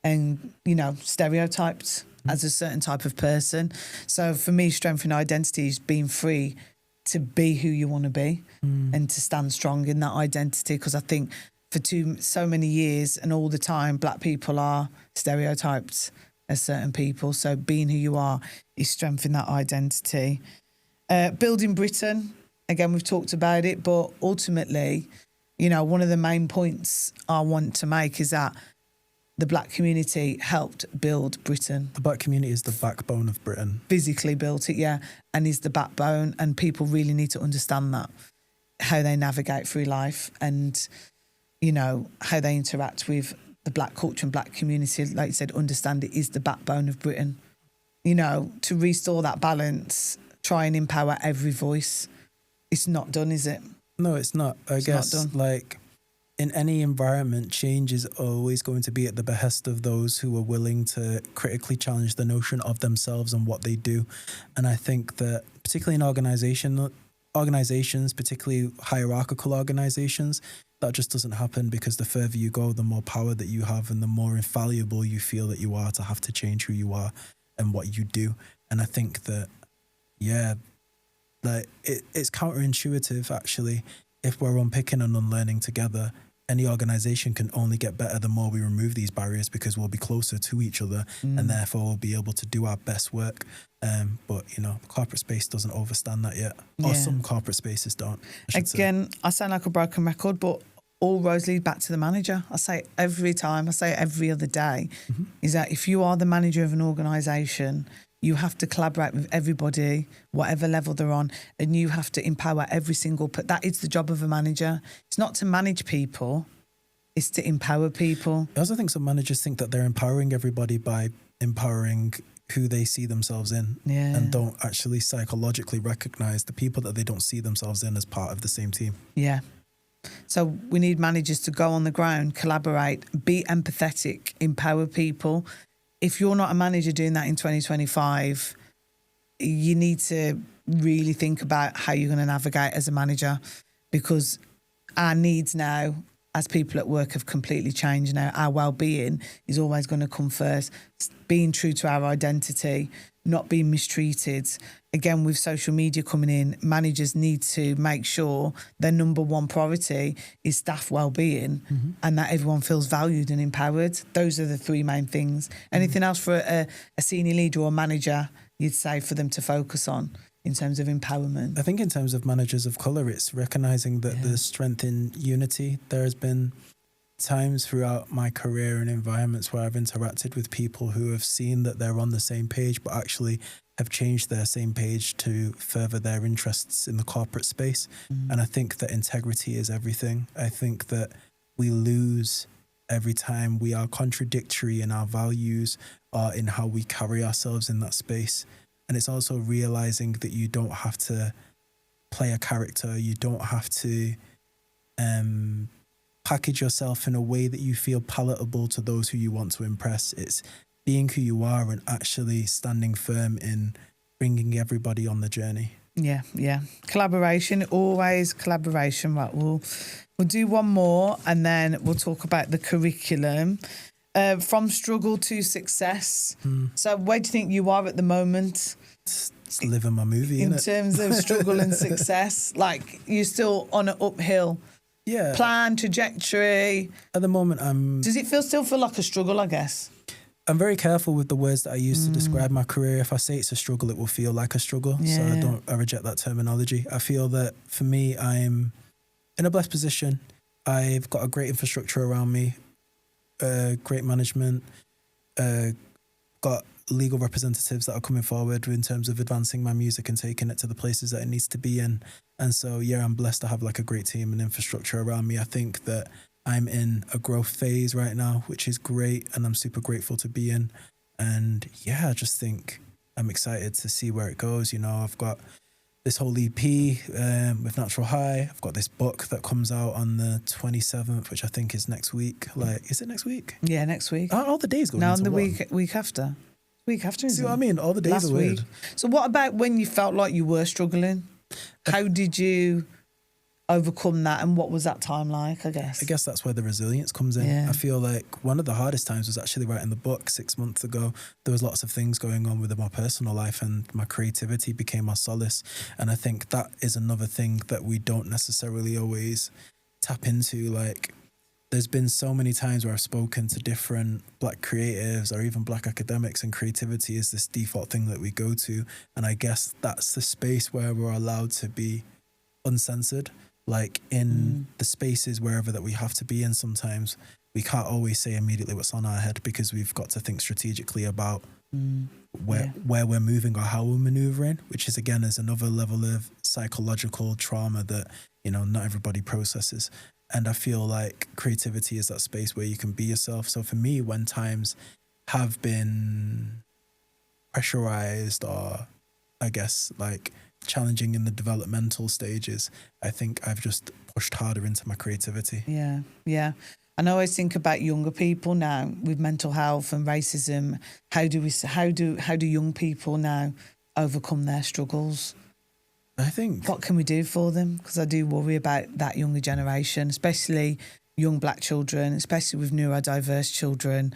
and, you know, stereotyped as a certain type of person. So for me, strength in identity is being free to be who you want to be and to stand strong in that identity. Because I think for so many years and all the time, Black people are stereotyped as certain people. So being who you are is strength in that identity. Building Britain, again, we've talked about it, but ultimately, you know, one of the main points I want to make is that the Black community helped build Britain. The Black community is the backbone of Britain. Physically built it, and is the backbone. And people really need to understand that, how they navigate through life and, you know, how they interact with the Black culture and Black community. Like you said, understand it is the backbone of Britain. You know, to restore that balance, try and empower every voice. It's not done, is it? No, it's not. I guess, like, in any environment, change is always going to be at the behest of those who are willing to critically challenge the notion of themselves and what they do. And I think that particularly in organizations, particularly hierarchical organizations, that just doesn't happen, because the further you go, the more power that you have and the more infallible you feel that you are to have to change who you are and what you do. And I think that, like it's counterintuitive, actually, if we're unpicking and unlearning together, any organization can only get better the more we remove these barriers, because we'll be closer to each other and therefore we'll be able to do our best work. But, you know, corporate space doesn't overstand that yet. Or some corporate spaces don't. I sound like a broken record, but all roads lead back to the manager. I say it every time, I say it every other day, is that if you are the manager of an organisation, you have to collaborate with everybody, whatever level they're on, and you have to empower every single... That is the job of a manager. It's not to manage people, it's to empower people. I also think some managers think that they're empowering everybody by empowering who they see themselves in, and don't actually psychologically recognise the people that they don't see themselves in as part of the same team. Yeah. So we need managers to go on the ground, collaborate, be empathetic, empower people. If you're not a manager doing that in 2025, you need to really think about how you're going to navigate as a manager, because our needs now as people at work have completely changed now. Our well-being is always going to come first. Being true to our identity, not being mistreated. Again, with social media coming in, managers need to make sure their number one priority is staff well-being and that everyone feels valued and empowered. Those are the three main things. Anything else for a senior leader or manager you'd say for them to focus on in terms of empowerment? I think in terms of managers of colour, it's recognising that there's strength in unity. There has been times throughout my career and environments where I've interacted with people who have seen that they're on the same page, but actually have changed their same page to further their interests in the corporate space. And I think that integrity is everything. I think that we lose every time we are contradictory in our values or in how we carry ourselves in that space. And it's also realizing that you don't have to play a character. You don't have to package yourself in a way that you feel palatable to those who you want to impress. It's being who you are and actually standing firm in bringing everybody on the journey. Yeah. Collaboration, always collaboration. Right, we'll do one more and then we'll talk about the curriculum. From struggle to success. So where do you think you are at the moment? It's living my movie, in terms of struggle and success. Like, you're still on an uphill plan, trajectory. At the moment, Does it still feel like a struggle, I guess? I'm very careful with the words that I use to describe my career. If I say it's a struggle, it will feel like a struggle. So I reject that terminology. I feel that for me, I'm in a blessed position. I've got a great infrastructure around me, great management, got legal representatives that are coming forward in terms of advancing my music and taking it to the places that it needs to be in. And so, I'm blessed to have like a great team and infrastructure around me. I think that I'm in a growth phase right now, which is great, and I'm super grateful to be in. And I just think I'm excited to see where it goes. You know, I've got this whole EP with Natural High. I've got this book that comes out on the 27th, which I think is next week. Like, is it next week? Yeah, next week. All the days go no, into the one. week after. Week after, See what I mean? All the days last are weird. week. So what about when you felt like you were struggling? How did you overcome that, and what was that time like, I guess? I guess that's where the resilience comes in. Yeah. I feel like one of the hardest times was actually writing the book 6 months ago. There was lots of things going on within my personal life, and my creativity became my solace. And I think that is another thing that we don't necessarily always tap into. Like, there's been so many times where I've spoken to different Black creatives or even Black academics, and creativity is this default thing that we go to. And I guess that's the space where we're allowed to be uncensored. Like, in the spaces wherever that we have to be in, sometimes we can't always say immediately what's on our head, because we've got to think strategically about where we're moving or how we're maneuvering, which is, again, is another level of psychological trauma that, not everybody processes. And I feel like creativity is that space where you can be yourself. So for me, when times have been pressurized or, I guess, like, challenging in the developmental stages, I think I've just pushed harder into my creativity. Yeah. And I always think about younger people now with mental health and racism. How do young people now overcome their struggles? I think, what can we do for them? Because I do worry about that younger generation, especially young Black children, especially with neurodiverse children.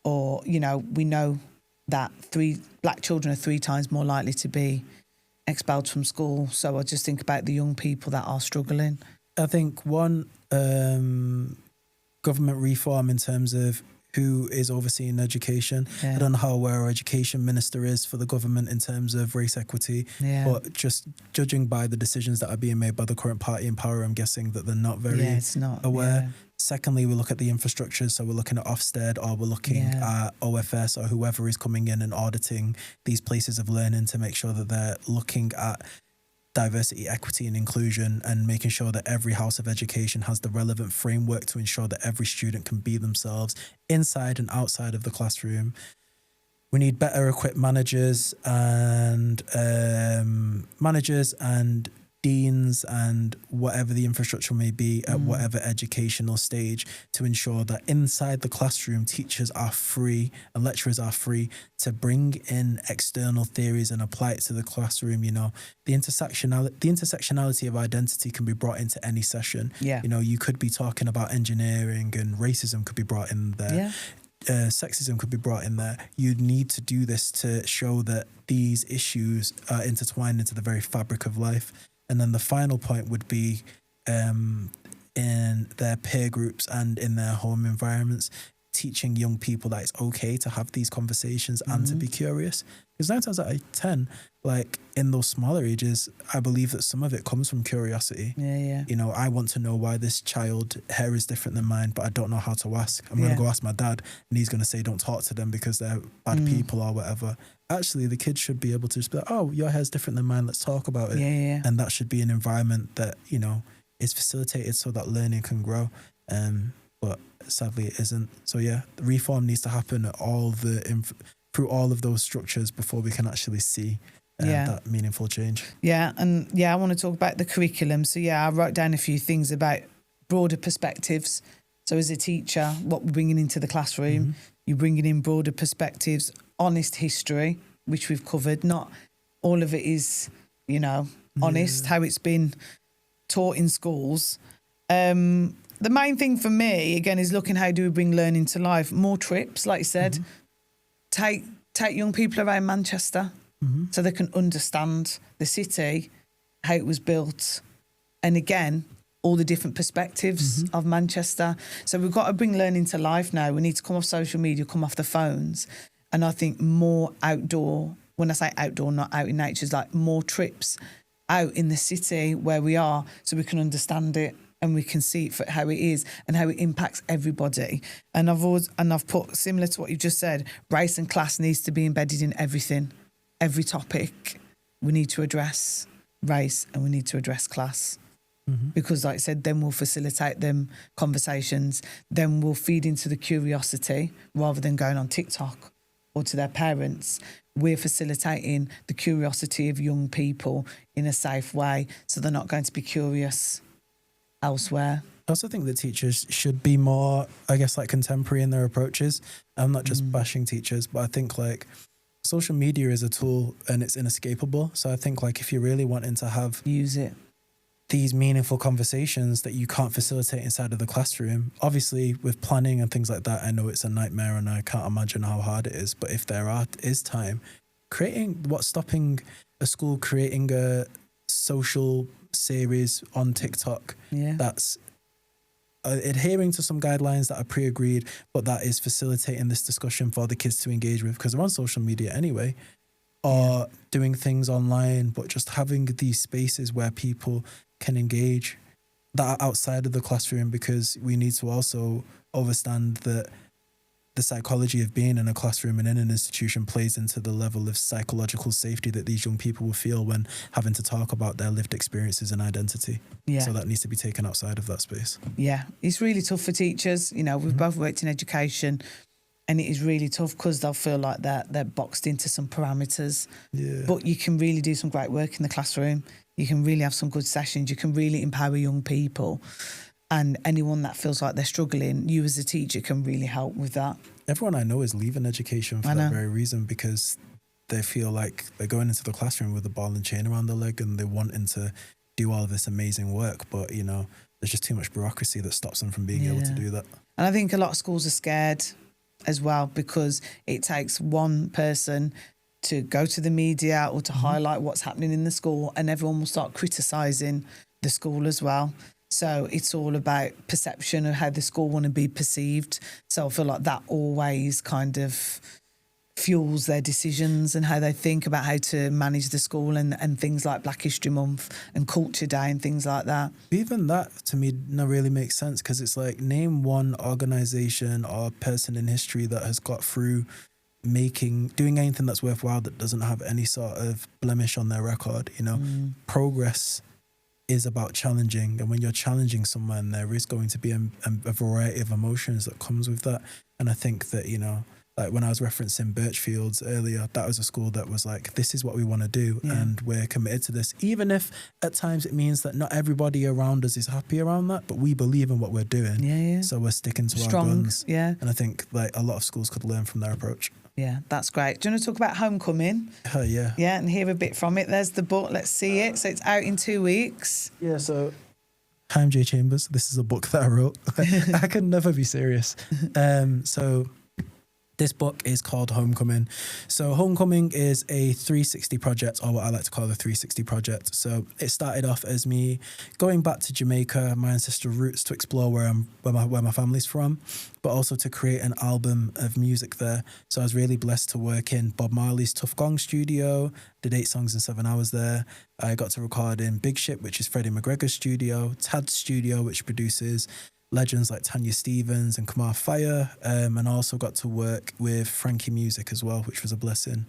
Or, we know that Black children are 3 times more likely to be expelled from school. So I just think about the young people that are struggling. I think one government reform in terms of who is overseeing education. I don't know how aware our education minister is for the government in terms of race equity, but just judging by the decisions that are being made by the current party in power, I'm guessing that they're not very aware. Secondly, we look at the infrastructure. So we're looking at Ofsted, or we're looking at OFS, or whoever is coming in and auditing these places of learning to make sure that they're looking at diversity, equity and inclusion, and making sure that every house of education has the relevant framework to ensure that every student can be themselves inside and outside of the classroom. We need better equipped managers and deans and whatever the infrastructure may be at whatever educational stage, to ensure that inside the classroom teachers are free and lecturers are free to bring in external theories and apply it to the classroom. You know, the intersectionality of identity can be brought into any session. You know, you could be talking about engineering and racism could be brought in there. Sexism could be brought in there. You need to do this to show that these issues are intertwined into the very fabric of life. And then the final point would be in their peer groups and in their home environments, teaching young people that it's okay to have these conversations and to be curious. Because 9 times out of 10, like in those smaller ages, I believe that some of it comes from curiosity. You know, I want to know why this child hair is different than mine, but I don't know how to ask. I'm going to go ask my dad and he's going to say, don't talk to them because they're bad people or whatever. Actually, the kids should be able to just be like, oh, your hair's different than mine, let's talk about it. And that should be an environment that, you know, is facilitated so that learning can grow. But sadly it isn't. So the reform needs to happen at through all of those structures before we can actually see that meaningful change. I want to talk about the curriculum. So I wrote down a few things about broader perspectives. So as a teacher, what we're bringing into the classroom, you're bringing in broader perspectives, honest history, which we've covered. Not all of it is, you know, honest, how it's been taught in schools. The main thing for me, again, is looking how do we bring learning to life. More trips, like you said. Take young people around Manchester so they can understand the city, how it was built, and again, all the different perspectives of Manchester. So we've got to bring learning to life now. We need to come off social media, come off the phones. And I think more outdoor, when I say outdoor, not out in nature, it's like more trips out in the city where we are so we can understand it and we can see it for how it is and how it impacts everybody. And I've put, similar to what you just said, race and class needs to be embedded in everything, every topic. We need to address race and we need to address class. Because like I said, then we'll facilitate them conversations, then we'll feed into the curiosity rather than going on TikTok or to their parents. We're facilitating the curiosity of young people in a safe way so they're not going to be curious elsewhere. I also think that teachers should be more, I guess, like contemporary in their approaches. I'm not just bashing teachers, but I think like social media is a tool and it's inescapable. So I think like if you're really wanting to use it, these meaningful conversations that you can't facilitate inside of the classroom, obviously with planning and things like that, I know it's a nightmare and I can't imagine how hard it is. But if there is time, what's stopping a school creating a social series on TikTok that's adhering to some guidelines that are pre-agreed, but that is facilitating this discussion for the kids to engage with because they're on social media anyway, or doing things online, but just having these spaces where people can engage that are outside of the classroom, because we need to also understand that the psychology of being in a classroom and in an institution plays into the level of psychological safety that these young people will feel when having to talk about their lived experiences and identity. So that needs to be taken outside of that space. It's really tough for teachers. You know, we've both worked in education and it is really tough because they'll feel like they're boxed into some parameters. But you can really do some great work in the classroom. You can really have some good sessions. You can really empower young people. And anyone that feels like they're struggling, you as a teacher can really help with that. Everyone I know is leaving education for that very reason, because they feel like they're going into the classroom with a ball and chain around their leg and they're wanting to do all of this amazing work. But, you know, there's just too much bureaucracy that stops them from being able to do that. And I think a lot of schools are scared as well because it takes one person to go to the media or to highlight what's happening in the school and everyone will start criticising the school as well. So it's all about perception of how the school want to be perceived. So I feel like that always kind of fuels their decisions and how they think about how to manage the school and things like Black History Month and Culture Day and things like that. Even that, to me, not really makes sense, because it's like, name one organisation or person in history that has got through doing anything that's worthwhile that doesn't have any sort of blemish on their record. You know, progress is about challenging, and when you're challenging someone, there is going to be a variety of emotions that comes with that. And I think that, you know, like when I was referencing Birchfields earlier, that was a school that was like, this is what we want to do, and we're committed to this, even if at times it means that not everybody around us is happy around that, but we believe in what we're doing. So we're sticking to our guns. And I think like a lot of schools could learn from their approach. Yeah, that's great. Do you want to talk about Homecoming? Yeah, and hear a bit from it? There's the book. Let's see it. So it's out in 2 weeks. Yeah, so hi, I'm J.Chambers. This is a book that I wrote. I can never be serious. So this book is called Homecoming. So Homecoming is a 360 project, or what I like to call the 360 project. So it started off as me going back to Jamaica, my ancestral roots, to explore where my family's from, but also to create an album of music there. So I was really blessed to work in Bob Marley's Tough Gong studio, did 8 songs in 7 hours there. I got to record in Big Ship, which is Freddie McGregor's studio, Tad's studio, which produces legends like Tanya Stevens and Kamar Fire, and I also got to work with Frankie Music as well, which was a blessing.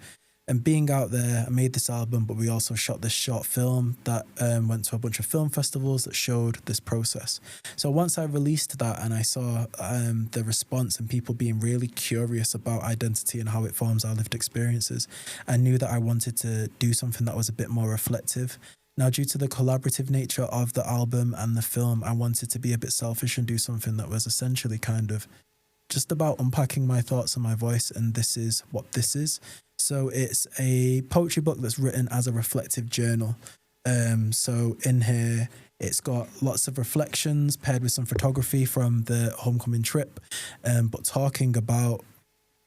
And being out there, I made this album, but we also shot this short film that went to a bunch of film festivals that showed this process. So once I released that and I saw the response and people being really curious about identity and how it forms our lived experiences, I knew that I wanted to do something that was a bit more reflective. Now, due to the collaborative nature of the album and the film, I wanted to be a bit selfish and do something that was essentially kind of just about unpacking my thoughts and my voice, and this is what this is. So it's a poetry book that's written as a reflective journal. So in here, it's got lots of reflections paired with some photography from the Homecoming trip, but talking about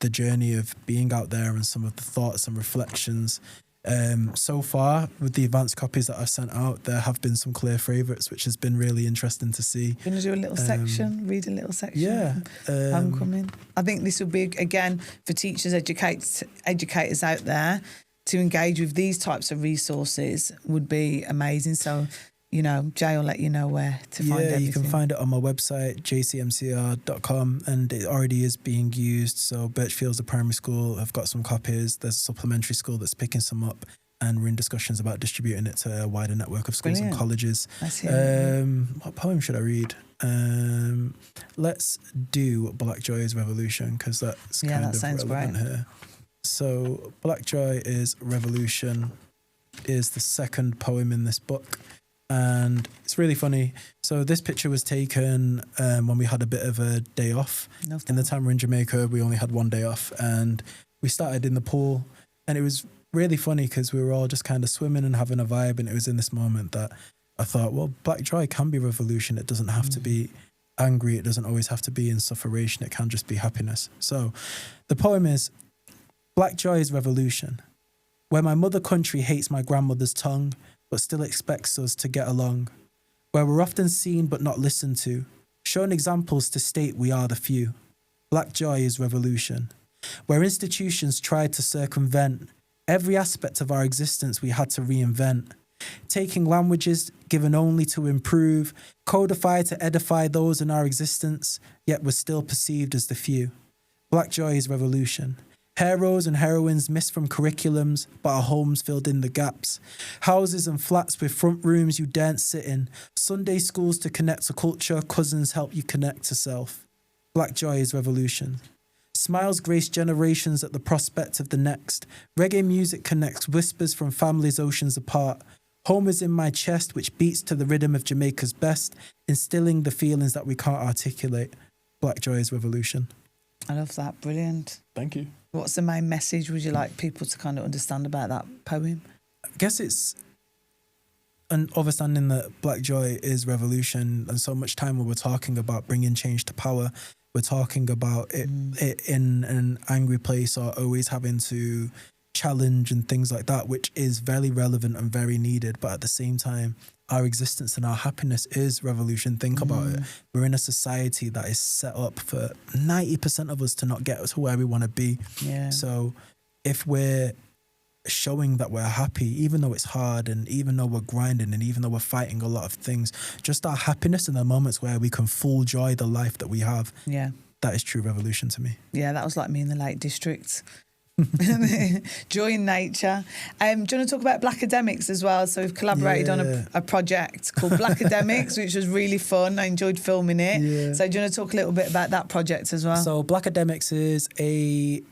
the journey of being out there and some of the thoughts and reflections. So far, with the advanced copies that I've sent out, there have been some clear favourites, which has been really interesting to see. You're going to do a little section, read a little section? Yeah. Homecoming. I think this will be, again, for teachers, educators out there, to engage with these types of resources would be amazing. So, you know, Jay will let you know where to find everything. Yeah, you can find it on my website, jcmcr.com, and it already is being used. So Birchfields, the primary school, have got some copies. There's a supplementary school that's picking some up, and we're in discussions about distributing it to a wider network of schools and colleges. What poem should I read? Let's do Black Joy is Revolution, because that's kind of relevant here. So Black Joy is Revolution is the second poem in this book. And it's really funny. So this picture was taken when we had a bit of a day off. In the time we're in Jamaica, we only had 1 day off, and we started in the pool, and it was really funny because we were all just kind of swimming and having a vibe, and it was in this moment that I thought, well, Black Joy can be revolution. It doesn't have to be angry. It doesn't always have to be in sufferation. It can just be happiness. So the poem is, Black Joy is Revolution, where my mother country hates my grandmother's tongue, but still expects us to get along, where we're often seen but not listened to, shown examples to state we are the few. Black Joy is Revolution, where institutions tried to circumvent every aspect of our existence we had to reinvent, taking languages given only to improve, codify to edify those in our existence, yet we're still perceived as the few. Black Joy is Revolution. Heroes and heroines missed from curriculums, but our homes filled in the gaps. Houses and flats with front rooms you daren't sit in. Sunday schools to connect to culture, cousins help you connect to self. Black Joy is Revolution. Smiles grace generations at the prospect of the next. Reggae music connects whispers from families oceans apart. Home is in my chest, which beats to the rhythm of Jamaica's best, instilling the feelings that we can't articulate. Black Joy is Revolution. I love that. Brilliant. Thank you. What's the main message would you like people to kind of understand about that poem? I guess it's an understanding that Black Joy is revolution, and so much time when we're talking about bringing change to power, we're talking about it in an angry place or always having to challenge and things like that, which is very relevant and very needed. But at the same time, our existence and our happiness is revolution. Think about it. We're in a society that is set up for 90% of us to not get to where we want to be. Yeah. So if we're showing that we're happy, even though it's hard, and even though we're grinding, and even though we're fighting a lot of things, just our happiness in the moments where we can full joy the life that we have. Yeah. That is true revolution to me. Yeah, that was like me in the Lake District. Joy in nature. Do you want to talk about Black Academics as well? So we've collaborated on a project called Black Academics, which was really fun. I enjoyed filming it. Yeah. So do you want to talk a little bit about that project as well? So Black Academics is a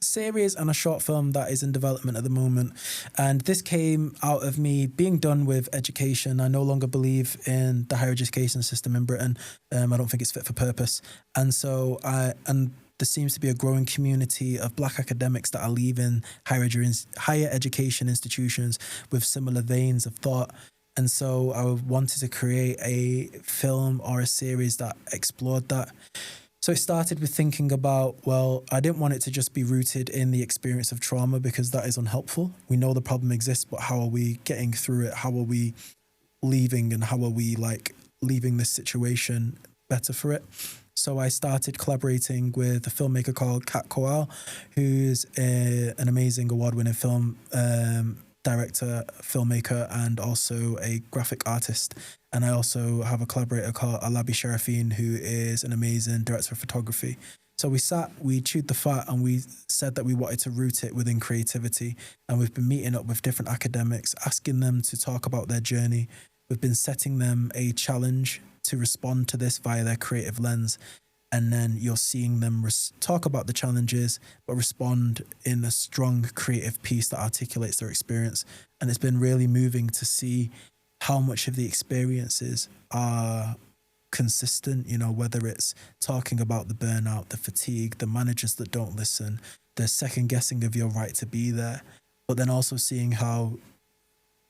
series and a short film that is in development at the moment, and this came out of me being done with education. I no longer believe in the higher education system in Britain. I don't think it's fit for purpose, and so there seems to be a growing community of Black academics that are leaving higher education institutions with similar veins of thought. And so I wanted to create a film or a series that explored that. So it started with thinking about, well, I didn't want it to just be rooted in the experience of trauma, because that is unhelpful. We know the problem exists, but how are we getting through it? How are we leaving, and how are we leaving this situation better for it? So I started collaborating with a filmmaker called Kat Kowal, who's an amazing award-winning film director, filmmaker, and also a graphic artist. And I also have a collaborator called Alabi Sharafin, who is an amazing director of photography. So we chewed the fat, and we said that we wanted to root it within creativity. And we've been meeting up with different academics, asking them to talk about their journey. We've been setting them a challenge to respond to this via their creative lens. And then you're seeing them talk about the challenges, but respond in a strong creative piece that articulates their experience. And it's been really moving to see how much of the experiences are consistent, whether it's talking about the burnout, the fatigue, the managers that don't listen, the second guessing of your right to be there, but then also seeing how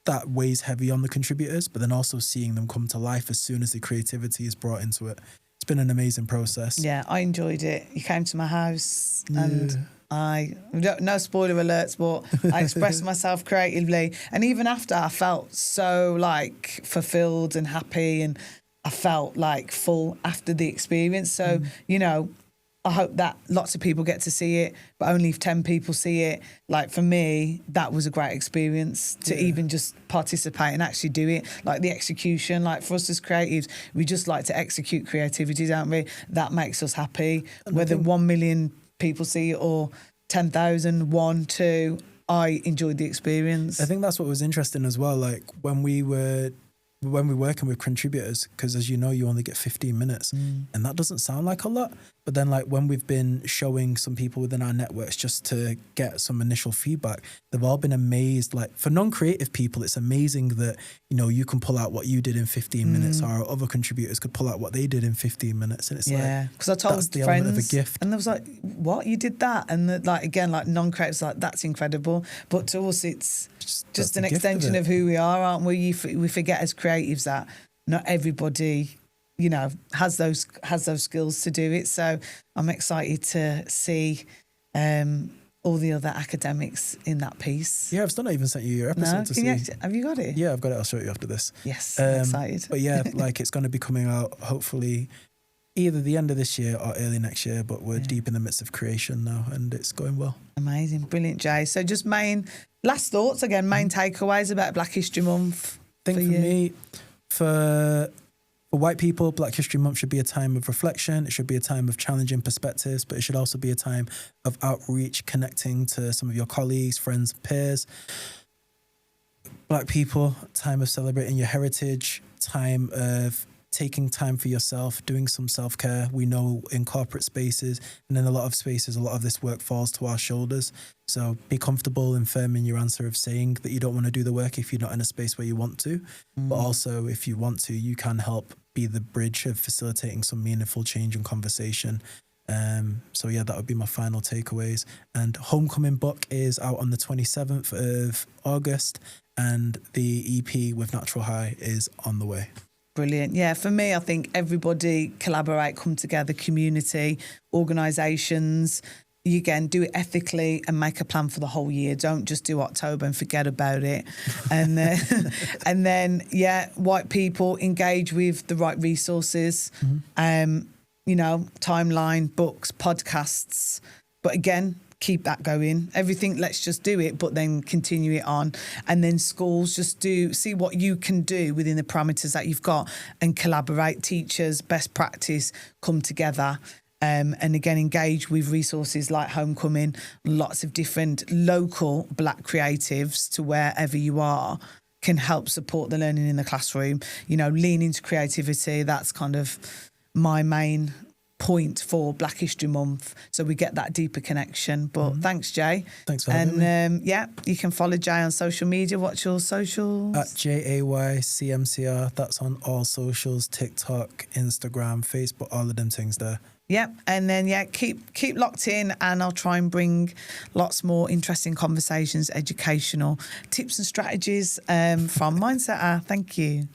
that weighs heavy on the contributors, but then also seeing them come to life as soon as the creativity is brought into it. It's been an amazing process. Yeah, I enjoyed it. You came to my house and no spoiler alerts, but I expressed myself creatively. And even after, I felt so fulfilled and happy, and I felt full after the experience. So, I hope that lots of people get to see it, but only if 10 people see it. For me, that was a great experience to even just participate and actually do it. The execution, for us as creatives, we just like to execute creativity, don't we? That makes us happy. Whether 1 million people see it or 10,000, 1, 2, I enjoyed the experience. I think that's what was interesting as well. When we're working with contributors, because as you know, you only get 15 minutes and that doesn't sound like a lot. But then when we've been showing some people within our networks just to get some initial feedback, they've all been amazed. For non-creative people, it's amazing that, you can pull out what you did in 15 minutes, or other contributors could pull out what they did in 15 minutes. And it's because I told that's the friends, element of a gift. And they was what, you did that? And again, non-creatives, that's incredible. But to us, it's just an extension of who we are, aren't we? We forget as creatives that not everybody, has those skills to do it. So I'm excited to see all the other academics in that piece. Yeah, I've still not even sent you your episode to see. Have you got it? Yeah, I've got it. I'll show you after this. Yes, I'm excited. But yeah, it's going to be coming out hopefully either the end of this year or early next year, but we're deep in the midst of creation now, and it's going well. Amazing. Brilliant, Jay. So just last thoughts again, main takeaways about Black History Month. I think for me, for white people, Black History Month should be a time of reflection. It should be a time of challenging perspectives, but it should also be a time of outreach, connecting to some of your colleagues, friends, peers. Black people, time of celebrating your heritage, time of taking time for yourself, doing some self-care. We know in corporate spaces and in a lot of spaces, a lot of this work falls to our shoulders. So be comfortable and firm in your answer of saying that you don't want to do the work if you're not in a space where you want to. But also, if you want to, you can help be the bridge of facilitating some meaningful change and conversation. So yeah, that would be my final takeaways. And Homecoming book is out on the 27th of August, and the EP with Natural High is on the way. Brilliant. Yeah, for me, I think everybody collaborate, come together, community, organisations, you again do it ethically and make a plan for the whole year. Don't just do October and forget about it. And and then white people engage with the right resources. You know, timeline, books, podcasts. But again, keep that going. Everything, let's just do it, but then continue it on. And then schools, just see what you can do within the parameters that you've got and collaborate. Teachers, best practice, come together. And again, engage with resources like Homecoming, lots of different local Black creatives to wherever you are can help support the learning in the classroom. You know, lean into creativity. That's kind of my main point for Black History Month, so we get that deeper connection. But thanks, Jay. Thanks for having me. You can follow Jay on social media. What's your socials? At JAYCMCR. That's on all socials: TikTok, Instagram, Facebook, all of them things there. Yep, and then keep locked in, and I'll try and bring lots more interesting conversations, educational tips and strategies from Mindsetter. Thank you.